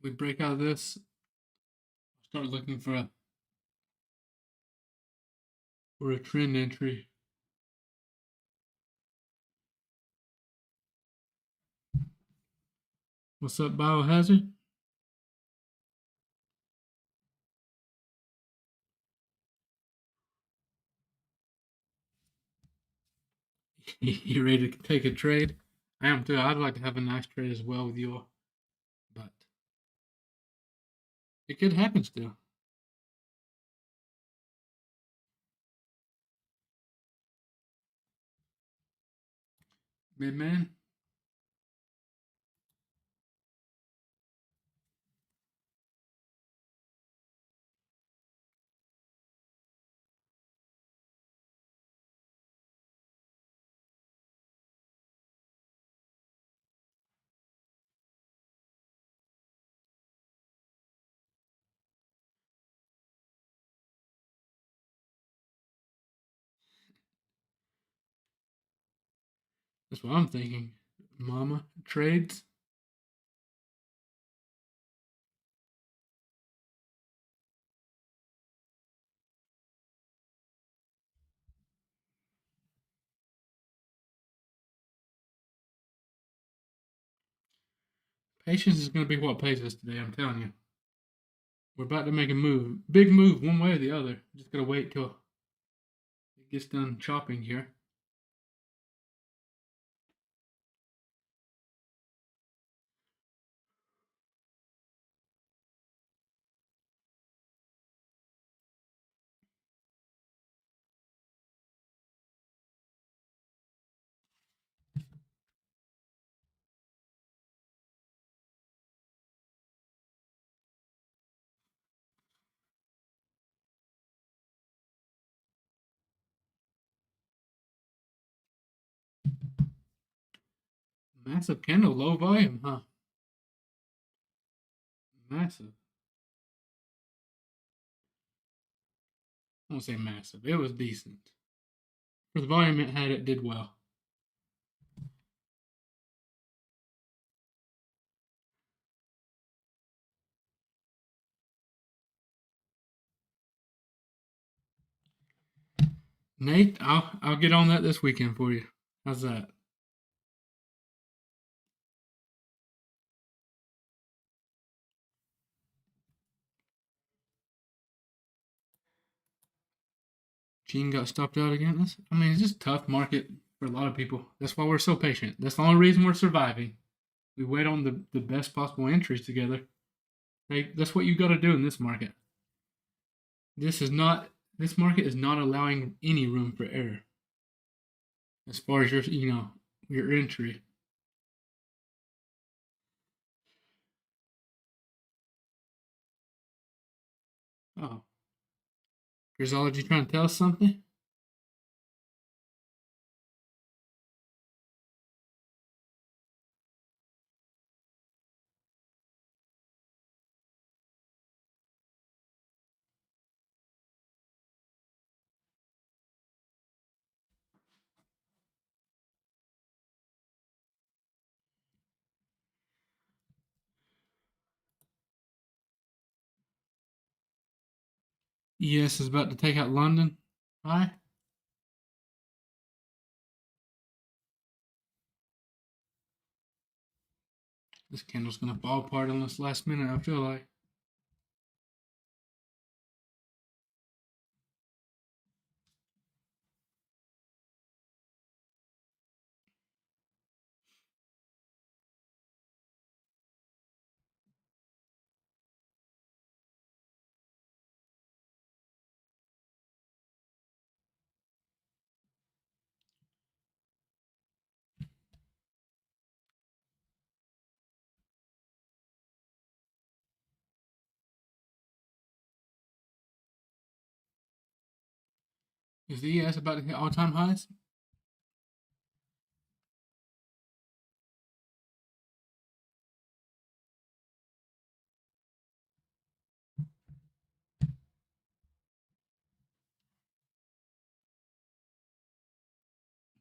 We break out of this. Start looking for a trend entry. What's up, Biohazard? You ready to take a trade? I am too. I'd like to have a nice trade as well with you all, but it could happen still. Midman. That's what I'm thinking. Mama trades. Patience is going to be what pays us today. I'm telling you. We're about to make a move. Big move, one way or the other. Just gotta wait till it gets done chopping here. Massive candle, low volume, huh? Massive. won't say massive. It was decent. For the volume it had, it did well. Nate, I'll get on that this weekend for you. How's that? Gene got stopped out again. I mean, it's just a tough market for a lot of people. That's why we're so patient. That's the only reason we're surviving. We wait on the best possible entries together. Right? That's what you got to do in this market. This is not. This market is not allowing any room for error as far as your entry. Oh, Grizzly trying to tell us something? ES is about to take out London. Hi. This candle's gonna fall apart on this last minute. I feel like. Is the ES about to hit all-time highs?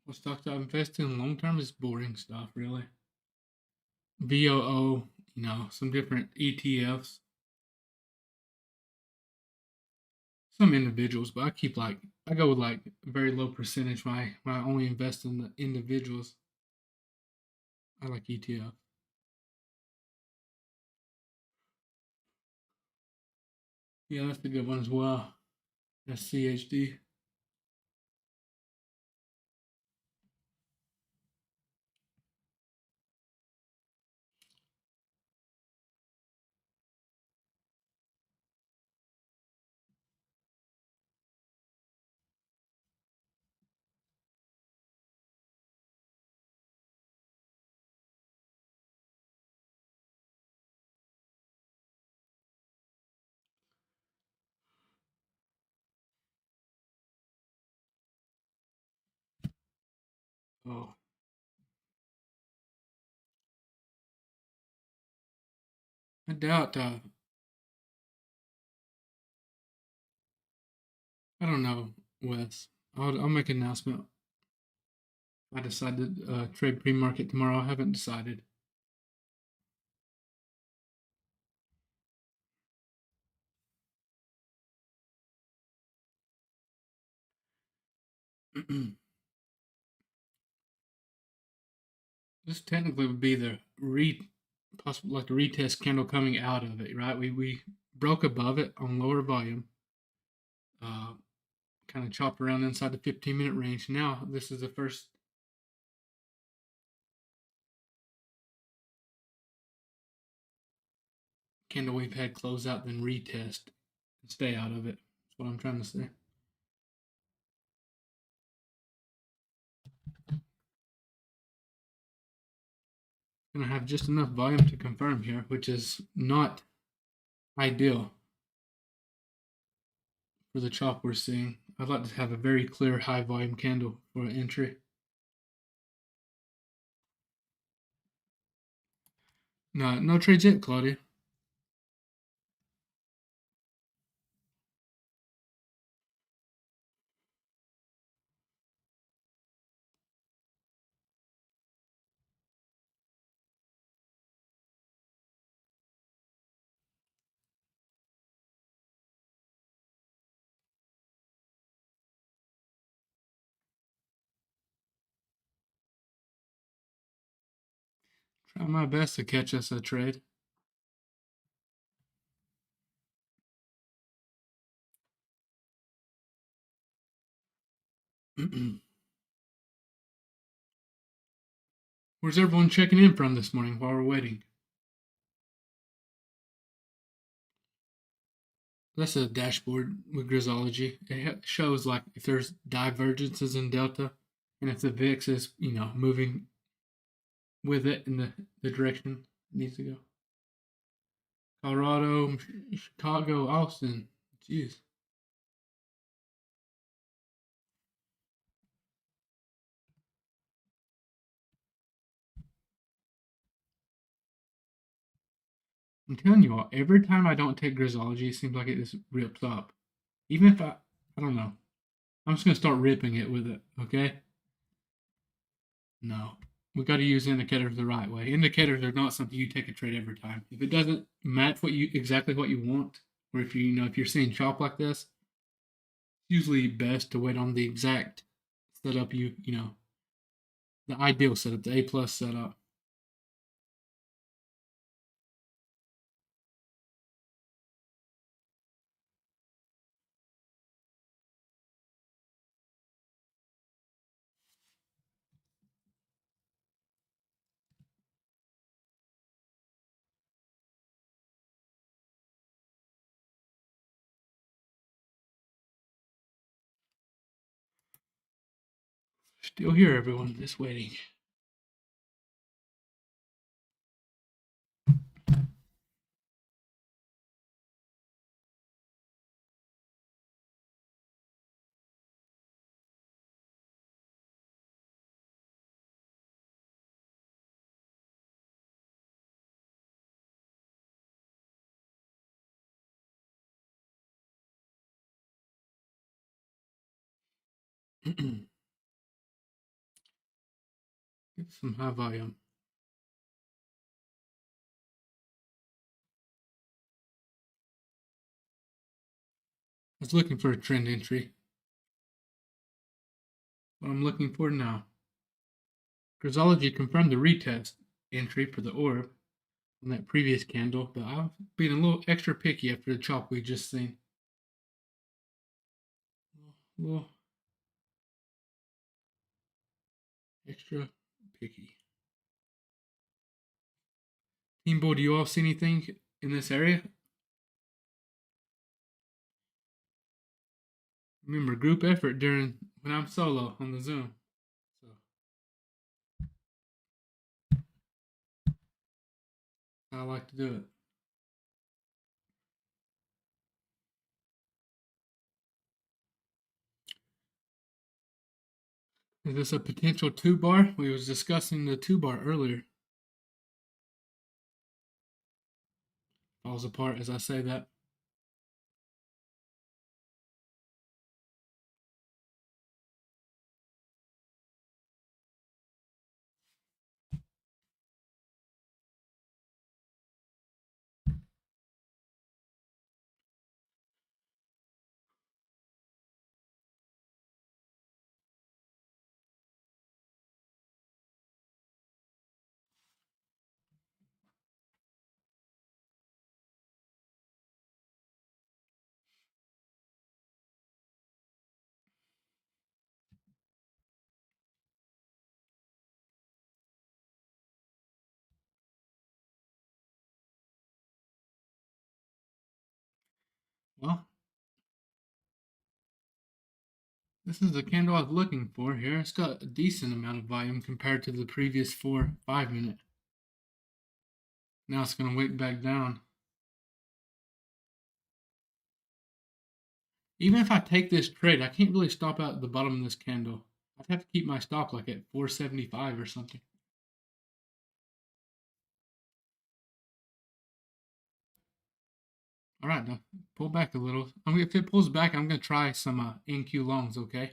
What stocks I invest in long term is boring stuff, really. VOO, some different ETFs, some individuals, but I go with like a very low percentage. My only invest in the individuals. I like ETF. Yeah, that's a good one as well. That's CHD. Oh, I doubt. I don't know, Wes. I'll make an announcement. I decided trade pre-market tomorrow. I haven't decided. This technically would be the possible like the retest candle coming out of it, right? We broke above it on lower volume, uh, kind of chopped around inside the 15-minute range. Now this is the first candle we've had close out, then retest and stay out of it. That's what I'm trying to say. Gonna have just enough volume to confirm here, which is not ideal for the chop we're seeing. I'd like to have a very clear high volume candle for an entry. No, no trades yet, Claudia. Try my best to catch us a trade. Where's everyone checking in from this morning while we're waiting? That's a dashboard with Grizzology. It shows like if there's divergences in delta, and if the VIX is moving with it in the direction it needs to go. Colorado, Chicago, Austin. Jeez. I'm telling you all, every time I don't take Grizzology, it seems like it just rips up. Even if I don't know. I'm just gonna start ripping it with it, okay? No. We got to use indicators the right way. Indicators are not something you take a trade every time. If it doesn't match exactly what you want, or if if you're seeing chop like this, it's usually best to wait on the exact setup the ideal setup, the A+ setup. Still here, everyone, just waiting. Get some high volume. I was looking for a trend entry. What I'm looking for now. Grizzology confirmed the retest entry for the orb on that previous candle, but I've been a little extra picky after the chop we just seen. A little extra picky. Team Boy, do you all see anything in this area? Remember, group effort during when I'm solo on the Zoom. So I like to do it. Is this a potential 2 bar? We was discussing the 2 bar earlier. Falls apart as I say that. Well, this is the candle I was looking for here. It's got a decent amount of volume compared to the previous 4-5 minute. Now it's going to wick back down. Even if I take this trade, I can't really stop out at the bottom of this candle. I'd have to keep my stop like at 475 or something. All right, now pull back a little. If it pulls back, I'm going to try some NQ longs, okay?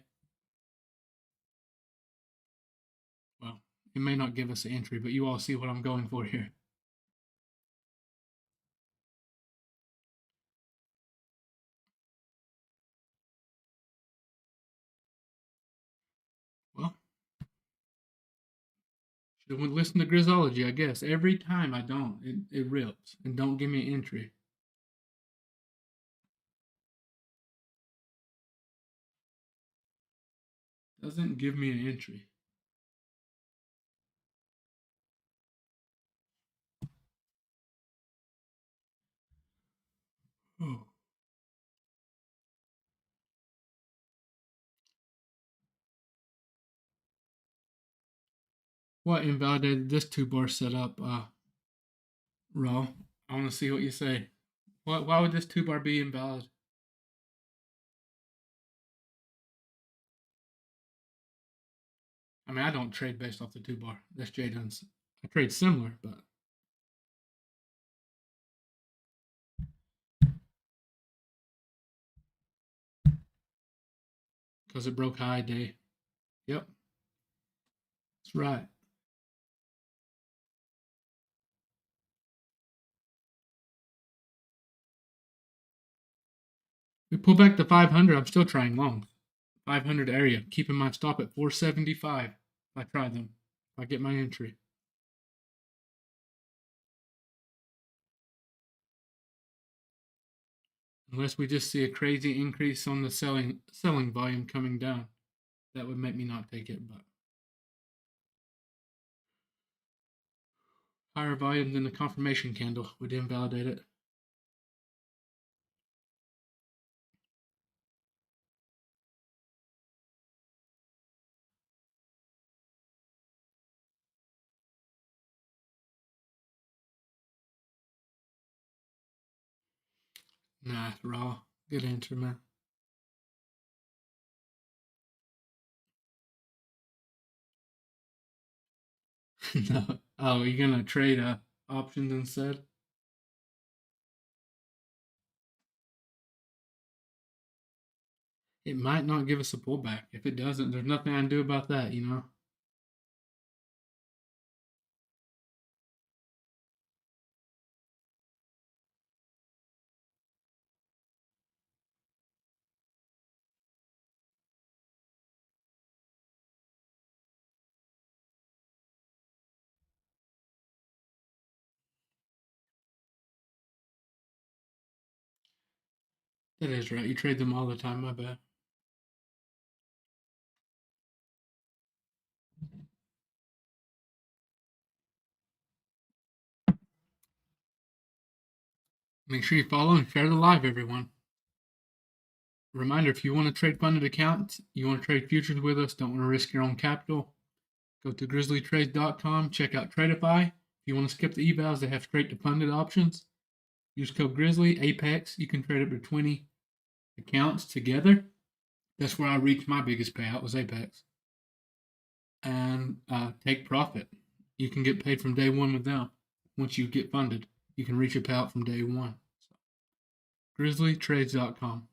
Well, it may not give us an entry, but you all see what I'm going for here. Well, Should have listened to Grizzology, I guess. Every time I don't, it rips and don't give me an entry. Doesn't give me an entry. Oh. What invalidated this two bar setup, Raw? I want to see what you say. Why would this two bar be invalid? I mean, I don't trade based off the two bar. That's Jay Dunn's. I trade similar, but because it broke high day. Yep, that's right. We pull back to 500. I'm still trying long. 500 area, keeping my stop at 475. If I try them, if I get my entry. Unless we just see a crazy increase on the selling volume coming down, that would make me not take it. But higher volume than the confirmation candle would invalidate it. Nah, raw. Good answer, man. No. Oh, you're gonna trade options instead? It might not give us a pullback. If it doesn't, there's nothing I can do about that, you know? That is right. You trade them all the time, my bad. Make sure you follow and share the live, everyone. Reminder, if you want to trade funded accounts, you want to trade futures with us, don't want to risk your own capital, go to grizzlytrades.com, check out Tradeify. If you want to skip the evals, they have straight to funded options. Use code Grizzly, Apex. You can trade up to 20 accounts together. That's where I reached my biggest payout was Apex. And take profit. You can get paid from day one with them. Once you get funded, you can reach a payout from day one. So, grizzlytrades.com.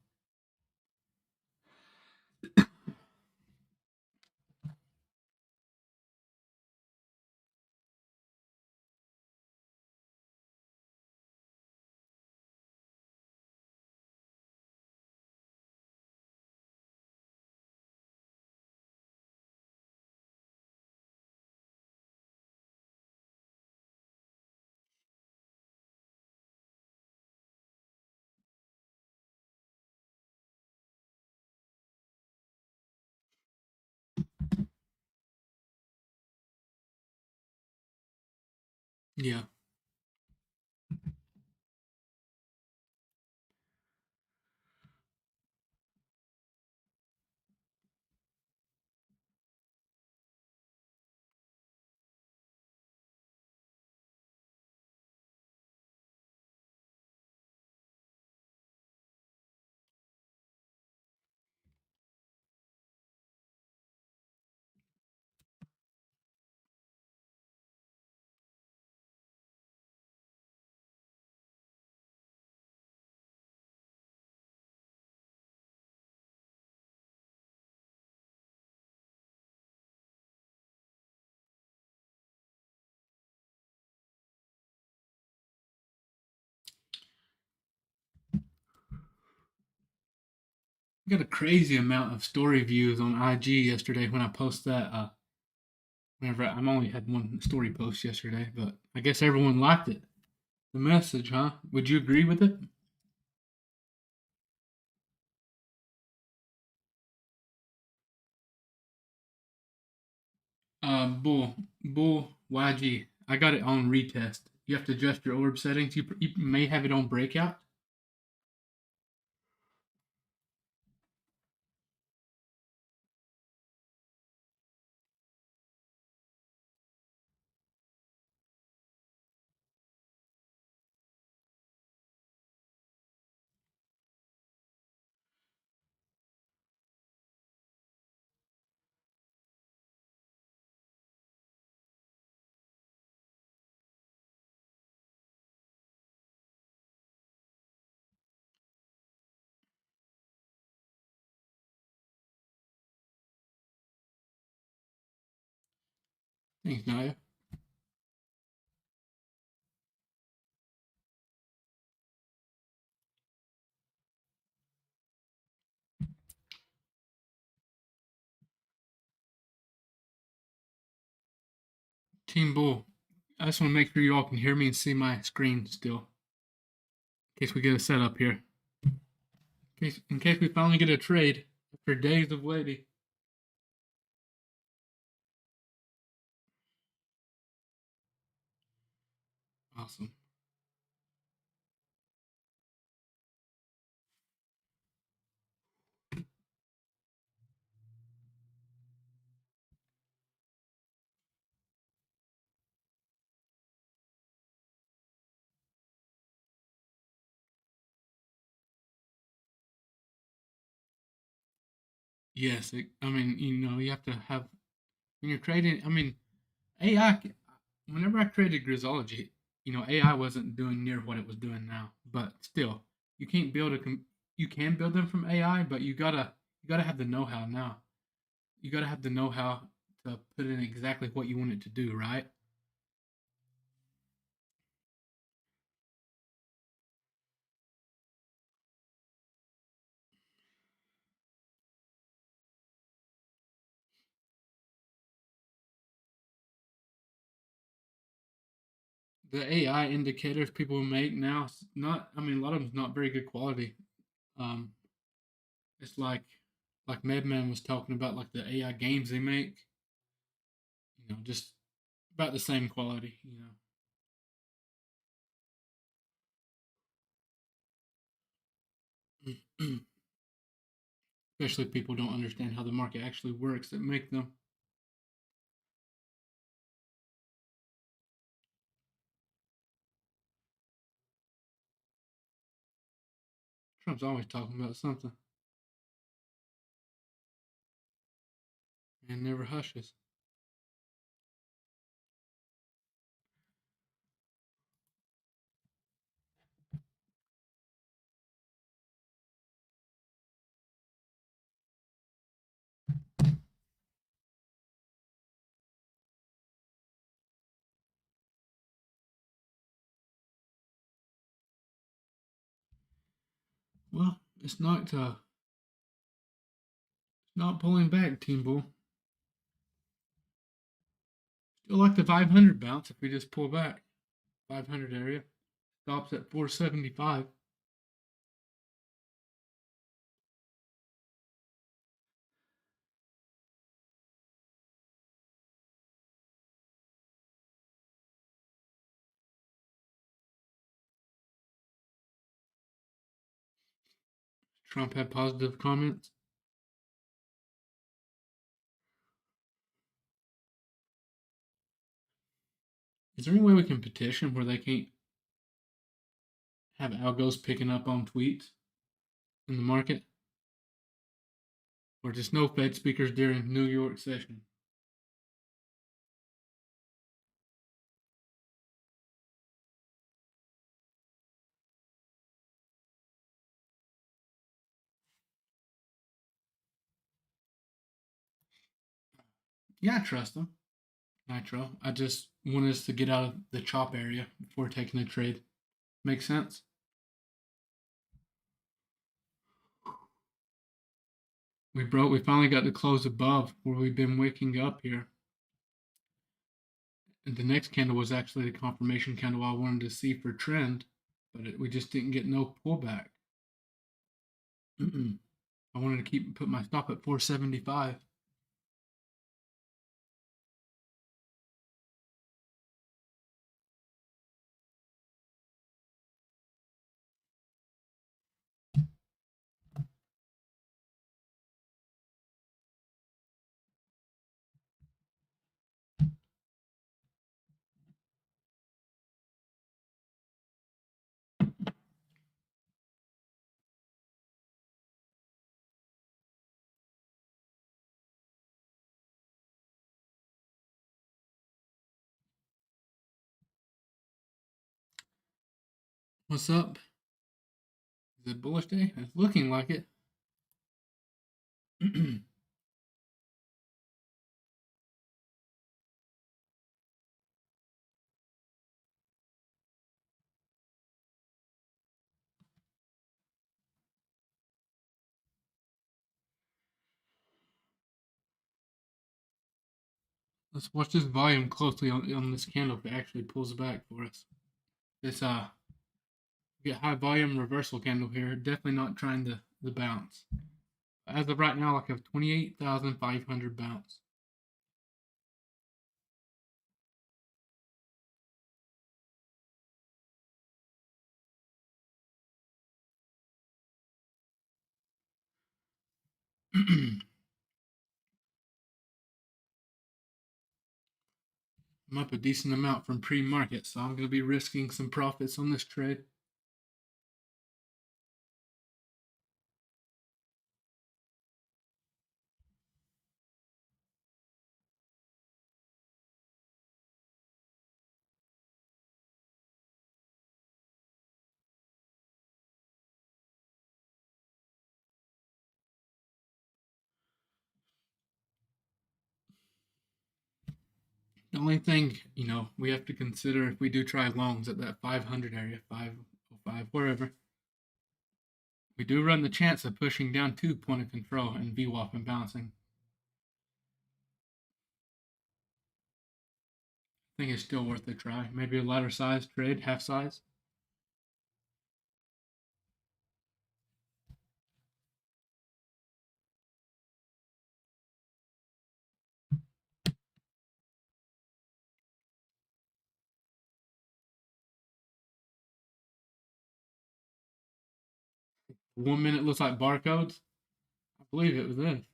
Yeah. I got a crazy amount of story views on IG yesterday when I post that Whenever I'm only had one story post yesterday, but I guess everyone liked it. The message, huh? Would you agree with it? Bull YG. I got it on retest. You have to adjust your orb settings. You may have it on breakout. Thanks, Naya. Team Bull. I just want to make sure you all can hear me and see my screen still, in case we get a setup here. In case we finally get a trade after days of waiting. Awesome. Yes, I mean, you have to have when you're trading. I mean, AI. Whenever I created Grizzology, AI wasn't doing near what it was doing now. But still, you can't build you can build them from AI, but you gotta have the know-how now. You gotta have the know-how to put in exactly what you want it to do, right? The AI indicators people make now, not. I mean, a lot of them's not very good quality. Um, it's like Medman was talking about, like the AI games they make. Just about the same quality. Especially if people don't understand how the market actually works that make them. Trump's always talking about something and never hushes. Well, it's not pulling back, Team Bull. Still like the 500 bounce if we just pull back. 500 area stops at 475. Trump had positive comments. Is there any way we can petition where they can't have algos picking up on tweets in the market? Or just no Fed speakers during New York session? Yeah, I trust them. Nitro. I just want us to get out of the chop area before taking a trade. Make sense? We finally got to close above where we've been waking up here. And the next candle was actually the confirmation candle I wanted to see for trend, but we just didn't get no pullback. I wanted to put my stop at 475. What's up? Is it bullish day? It's looking like it. Let's watch this volume closely on this candle if it actually pulls back for us. This get high volume reversal candle here. Definitely not trying the bounce. As of right now, like I have 28,500 bounce. I'm up a decent amount from pre-market, so I'm going to be risking some profits on this trade. The only thing, we have to consider if we do try longs at that 500 area, 505, wherever, we do run the chance of pushing down to point of control and VWAP and bouncing. I think it's still worth a try. Maybe a lighter size trade, half size. 1 minute looks like barcodes. I believe it was this.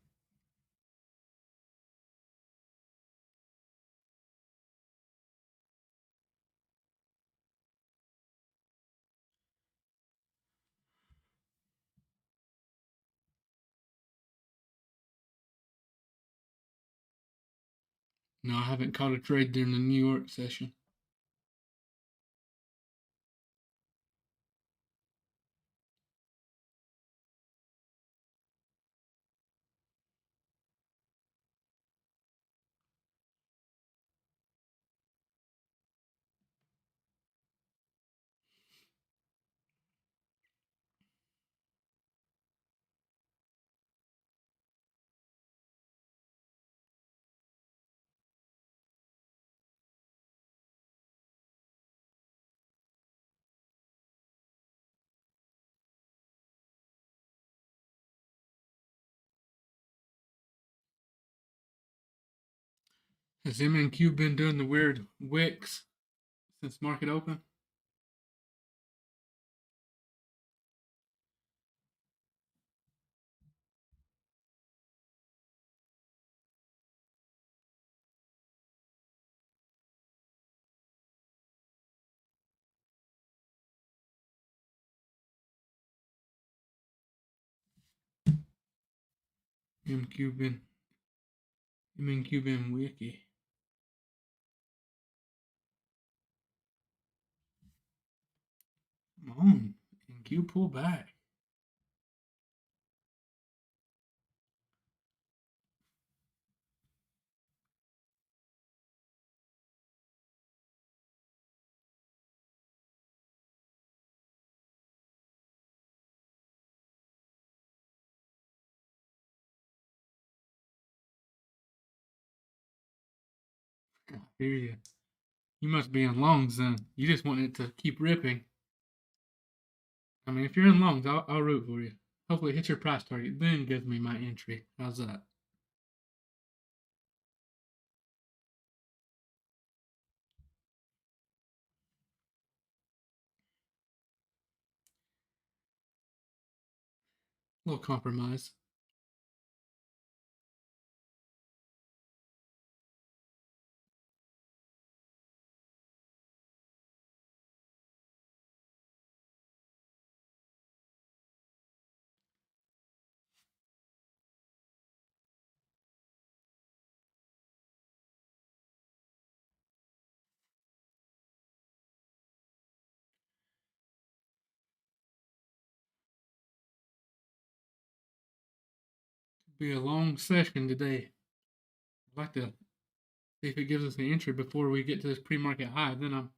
No, I haven't caught a trade during the New York session. Has M&Q been doing the weird wicks since market open? M&Q been wicky. Come on, M&Q pull back. I hear you. You must be in longs then. You just want it to keep ripping. I mean, if you're in longs, I'll root for you. Hopefully, hit your price target, then give me my entry. How's that? A little compromise. Be a long session today. I'd like to see if it gives us an entry before we get to this pre-market high. Then I'm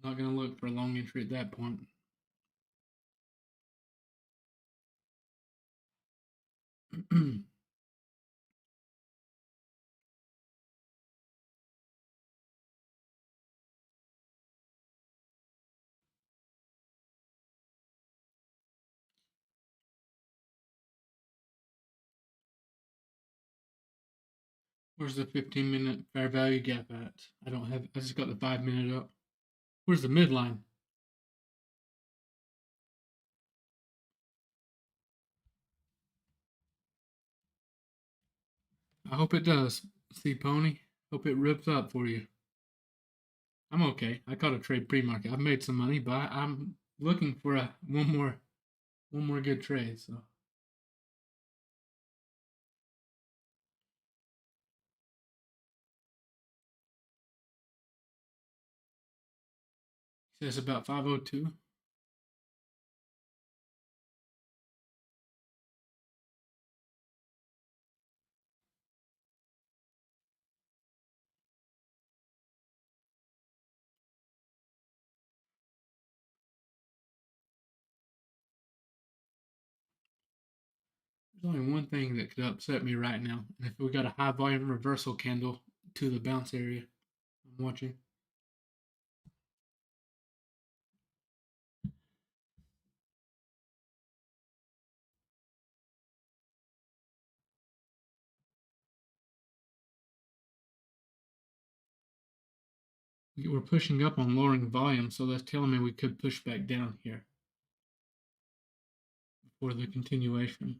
not going to look for a long entry at that point. Where's the 15-minute fair value gap at? I don't have. I just got the 5-minute up. Where's the midline? I hope it does. See, Pony. Hope it rips up for you. I'm okay. I caught a trade pre-market. I've made some money, but I'm looking for one more good trade. So he says about 502. There's only one thing that could upset me right now, and if we got a high volume reversal candle to the bounce area, I'm watching. We're pushing up on lowering volume, so that's telling me we could push back down here for the continuation.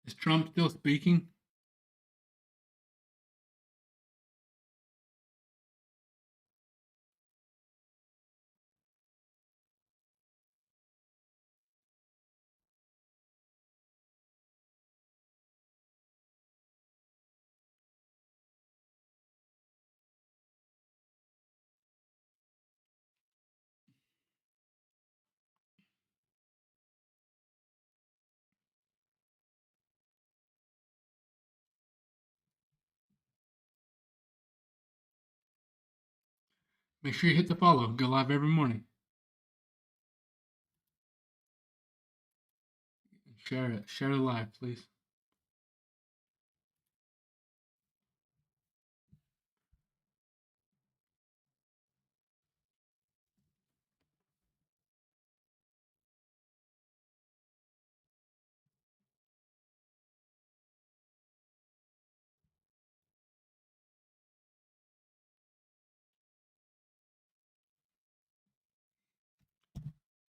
Is Trump still speaking? Make sure you hit the follow. Go live every morning. Share it. Share the live, please.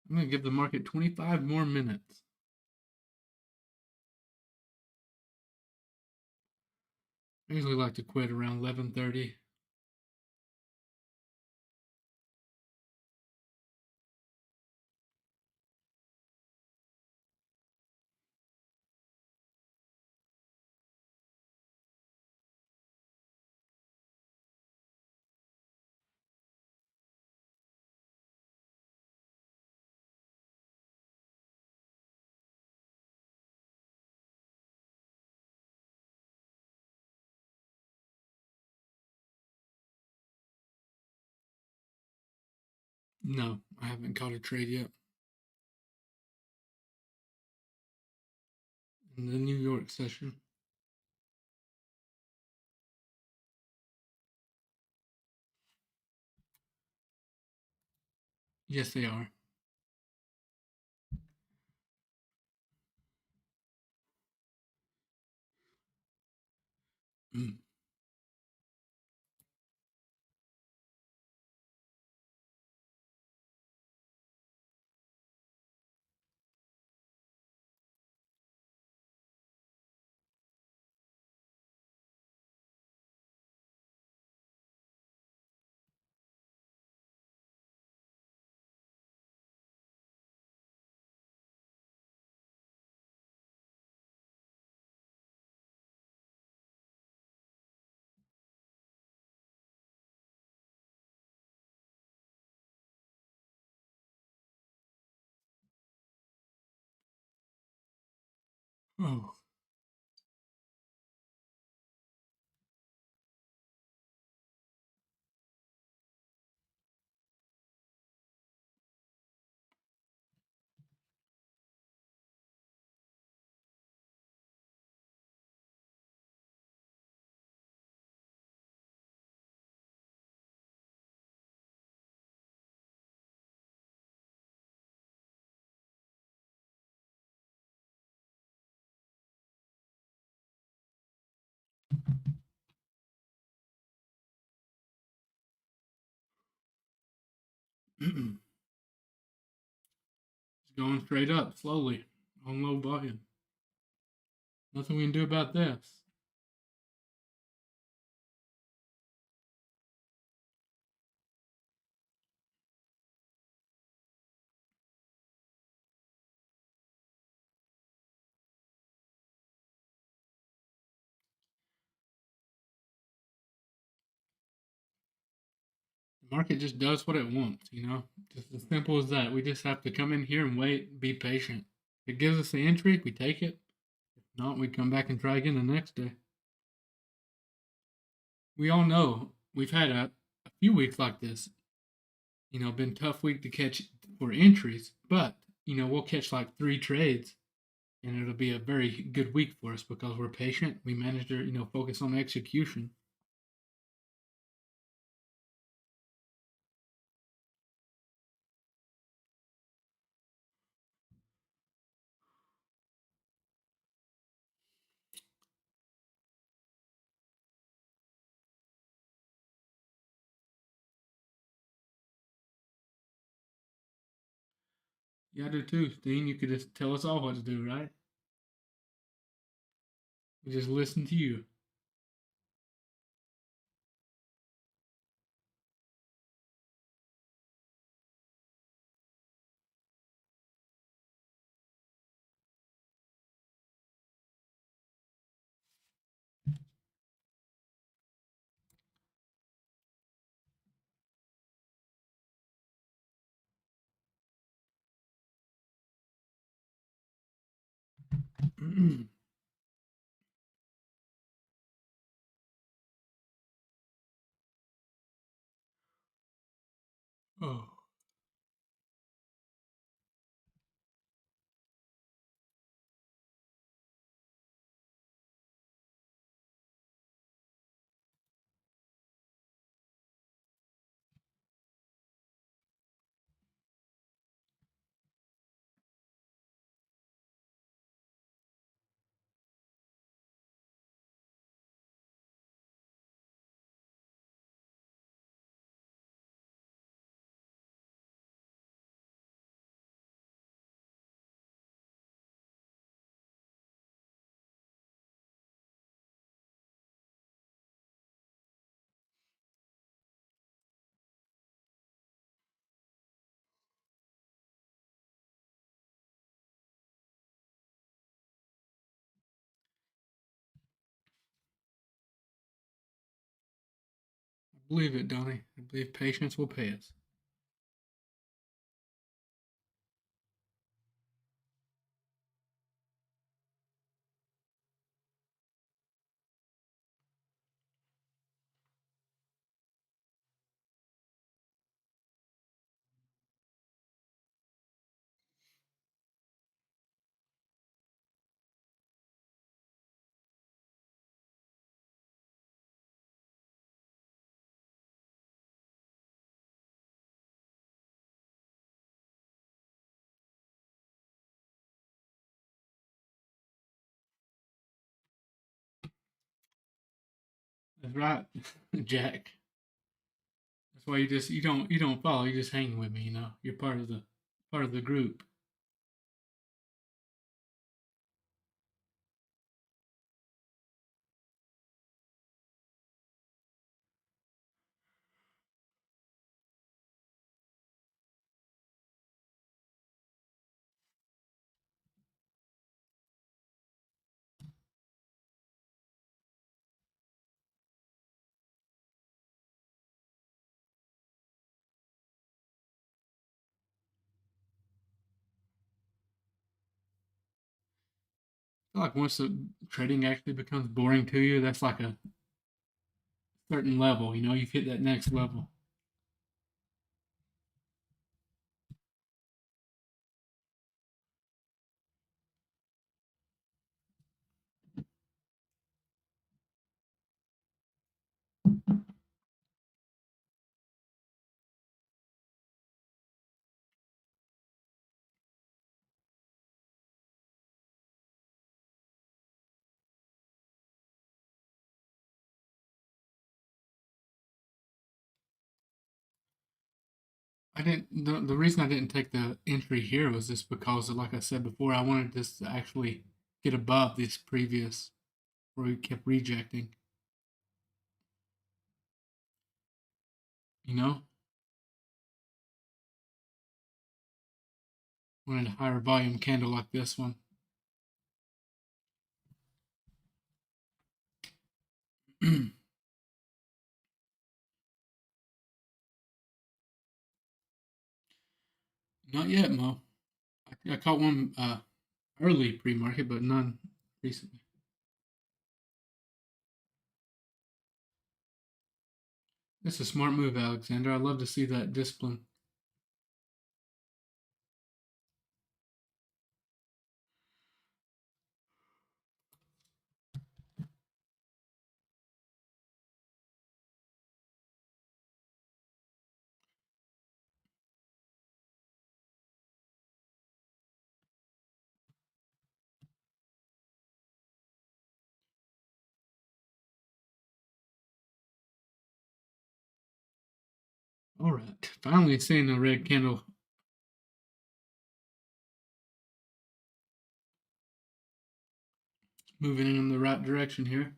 I'm going to give the market 25 more minutes. I usually like to quit around 11:30. No, I haven't caught a trade yet. In the New York session. Yes, they are. Mm. Oh. It's going straight up slowly on low volume. Nothing we can do about this. The market just does what it wants, you know? Just as simple as that. We just have to come in here and wait and be patient. If it gives us the entry, we take it. If not, we come back and try again the next day. We all know we've had a few weeks like this. You know, been tough week to catch for entries, but you know, we'll catch like 3 trades and it'll be a very good week for us because we're patient. We manage to, you know, focus on execution. Yeah, I do too, Steen. You could just tell us all what to do, right? We just listen to you. Oh, I believe it, Donnie. I believe patience will pay us. That's right, Jack. That's why you don't follow. You just hang with me. You're part of the group. I feel like once the trading actually becomes boring to you, that's like a certain level. You've hit that next level. I didn't. The reason I didn't take the entry here was just because, like I said before, I wanted this to actually get above this previous where we kept rejecting. You know, wanted a higher volume candle like this one. Not yet, Mo. I caught one early pre-market, but none recently. That's a smart move, Alexander. I love to see that discipline. All right, finally seeing a red candle moving in the right direction here.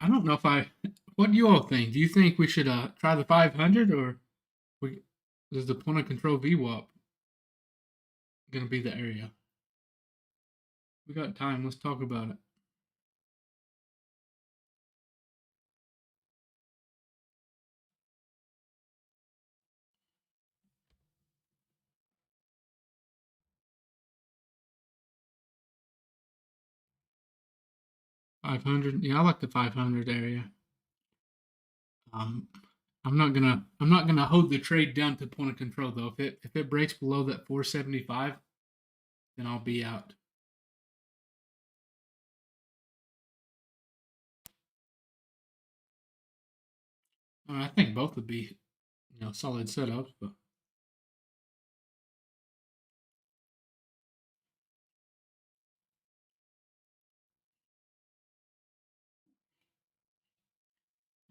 I don't know if I. What do you all think? Do you think we should try the 500 or we is the point of control VWAP going to be the area? We got time. Let's talk about it. 500. Yeah, I like the 500 area. Um, I'm not gonna hold the trade down to point of control though. If it breaks below that 475, then I'll be out. I think both would be solid setups, but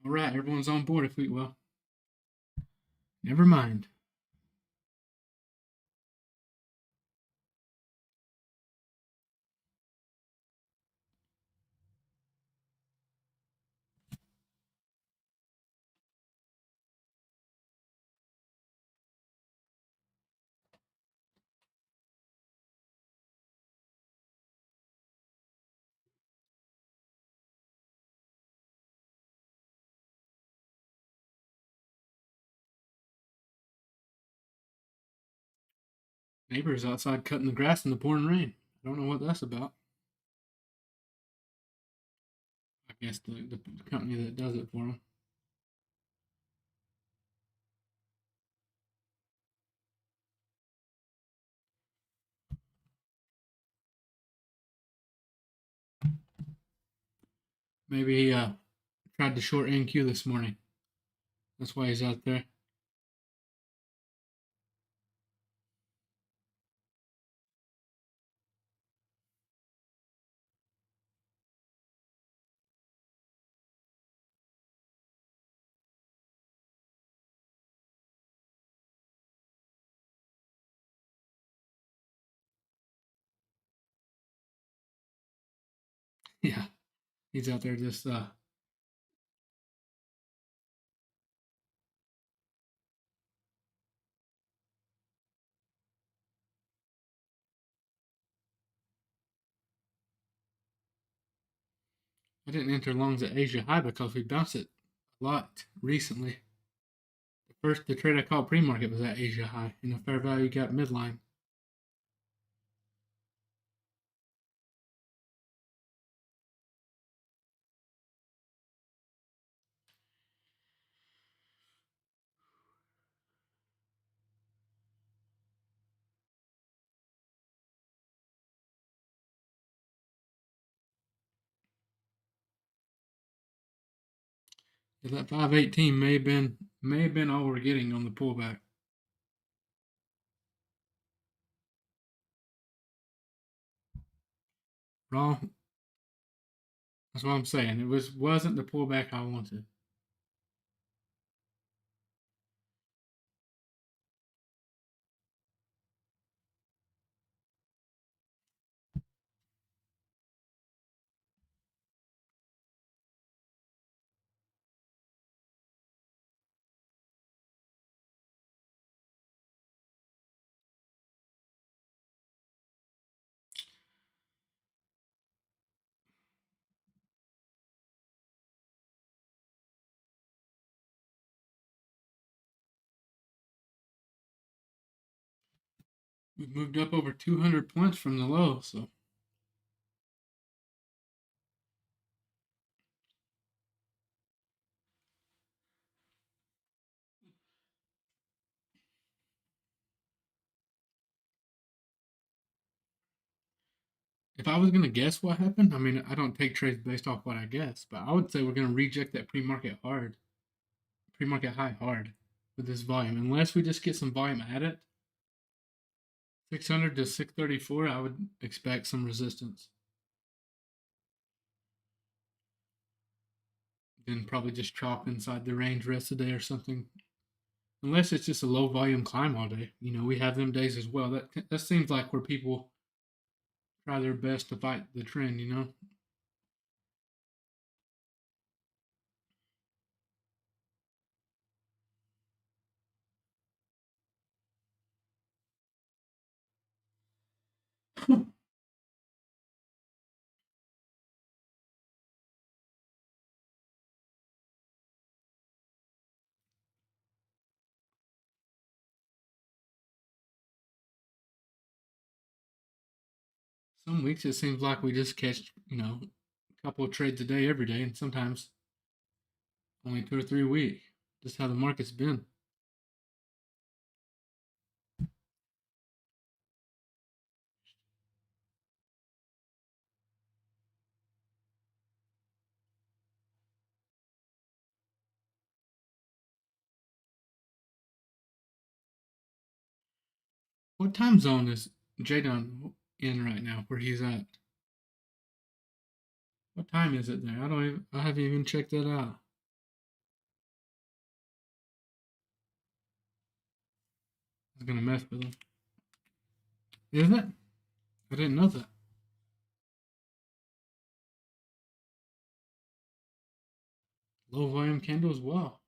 all right, everyone's on board. If we well, never mind. Neighbors outside cutting the grass in the pouring rain. I don't know what that's about. I guess the company that does it for them. Maybe he tried to short NQ this morning. That's why he's out there. Yeah, he's out there just I didn't enter longs at Asia high because we bounced it a lot recently. The trade I called pre-market was at Asia high in a fair value gap midline. Yeah, that 518 may have been all we're getting on the pullback. Raw, that's what I'm saying. Wasn't the pullback I wanted. We moved up over 200 points from the low, so if I was gonna guess what happened, I mean I don't take trades based off what I guess, but I would say we're gonna reject that pre-market high hard with this volume. Unless we just get some volume at it, 600 to 634, I would expect some resistance. Then probably just chop inside the range rest of the day or something. Unless it's just a low volume climb all day. We have them days as well. That seems like where people try their best to fight the trend. Some weeks it seems like we just catch, a couple of trades a day every day, and sometimes only 2 or 3 a week. Just how the market's been. What time zone is Jadon in right now? Where he's at? What time is it there? I haven't even checked that out. I was gonna mess with him. Is it? I didn't know that. Low volume candle as well.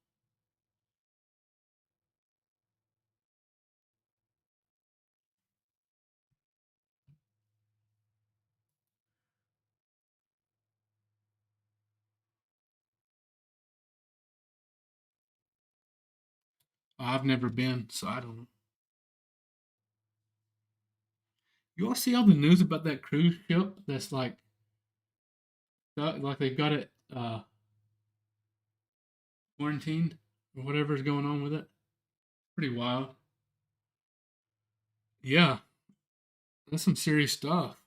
I've never been, so I don't know. You all see all the news about that cruise ship that's like they got it quarantined or whatever's going on with it. Pretty wild. Yeah, that's some serious stuff.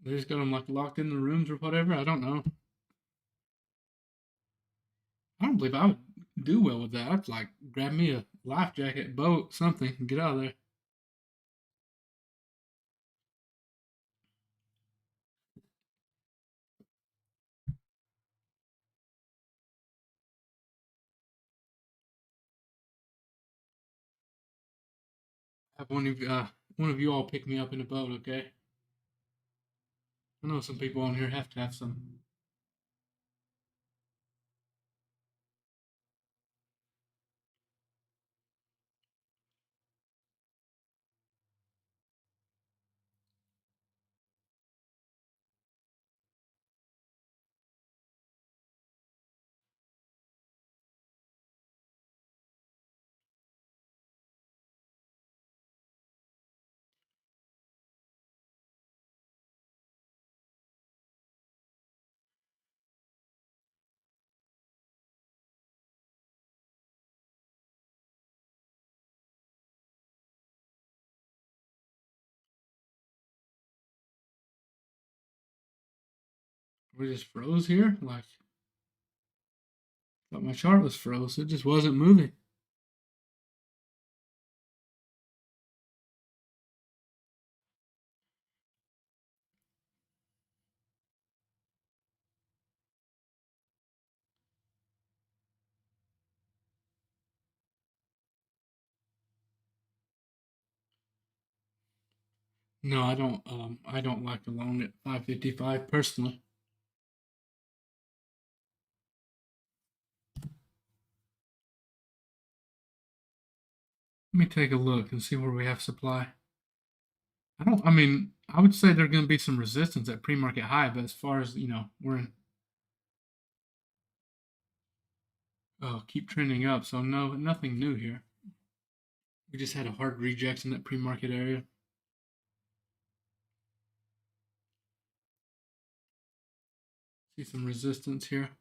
They just got them like locked in the rooms or whatever. I don't know. I don't believe I would do well with that. I'd like grab me a life jacket, boat, something, and get out of there. Have one of you all pick me up in a boat, okay? I know some people on here have to have some. We just froze here. Like, thought my chart was froze. It just wasn't moving. No, I don't. I don't like to long at 555 personally. Let me take a look and see where we have supply. I don't. I mean, I would say there's going to be some resistance at pre-market high, but as far as we're in. Oh, keep trending up. So no, nothing new here. We just had a hard rejection in that pre-market area. See some resistance here.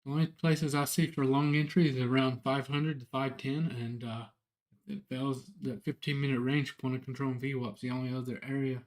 The only places I see for long entry is around 500 to 510, and it fails that 15-minute range point of control and VWAP's the only other area.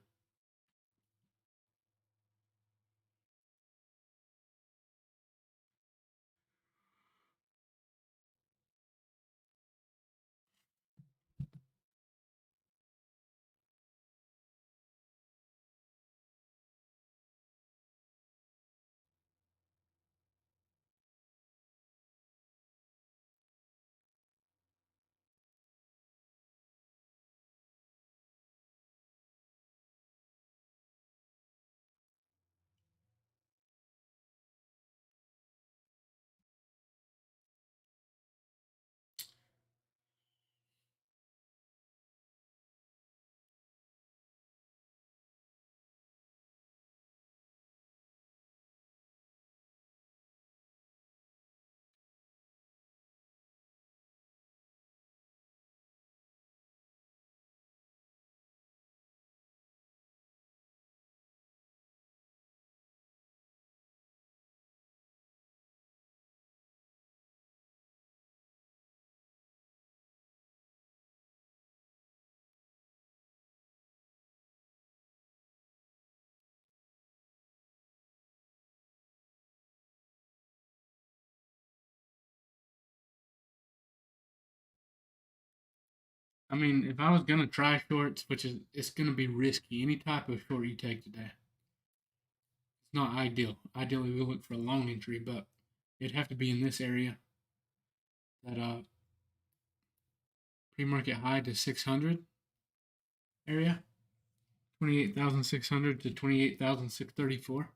I mean, if I was gonna try shorts, which is it's gonna be risky, any type of short you take today, it's not ideal. Ideally, we look for a long entry, but it'd have to be in this area, that pre-market high to 600 area, 28,600 to 28,634.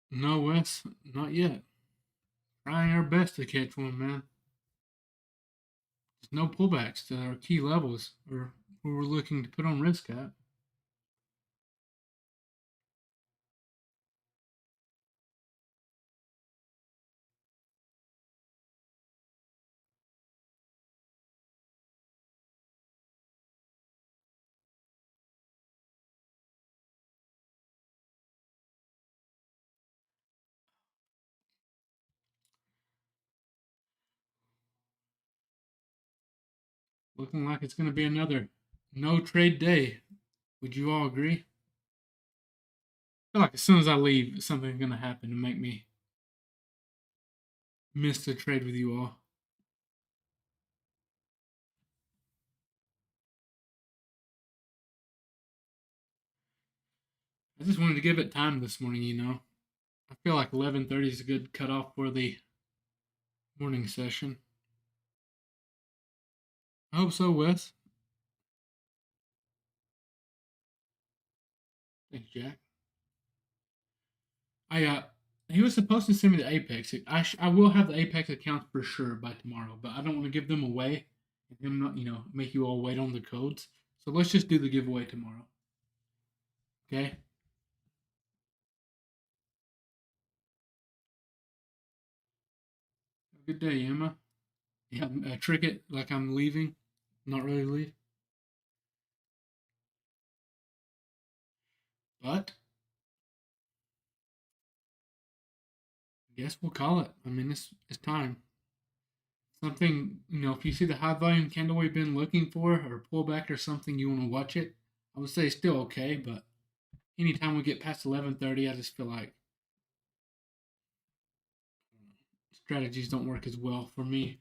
No, Wes, not yet. Trying our best to catch one, man. There's no pullbacks to our key levels or who we're looking to put on risk at. Looking like it's going to be another no trade day. Would you all agree? I feel like as soon as I leave, something's going to happen to make me miss the trade with you all. I just wanted to give it time this morning. I feel like 11:30 is a good cutoff for the morning session. I hope so, Wes. Thanks, Jack. I he was supposed to send me the Apex. I will have the Apex account for sure by tomorrow, but I don't want to give them away and him not make you all wait on the codes. So let's just do the giveaway tomorrow. Okay. Have a good day, Emma. Yeah, trick it like I'm leaving, not really leave, but I guess we'll call it. I mean, it's time. Something if you see the high volume candle we've been looking for or pullback or something, you want to watch it. I would say still okay, but anytime we get past 11:30, I just feel like strategies don't work as well for me.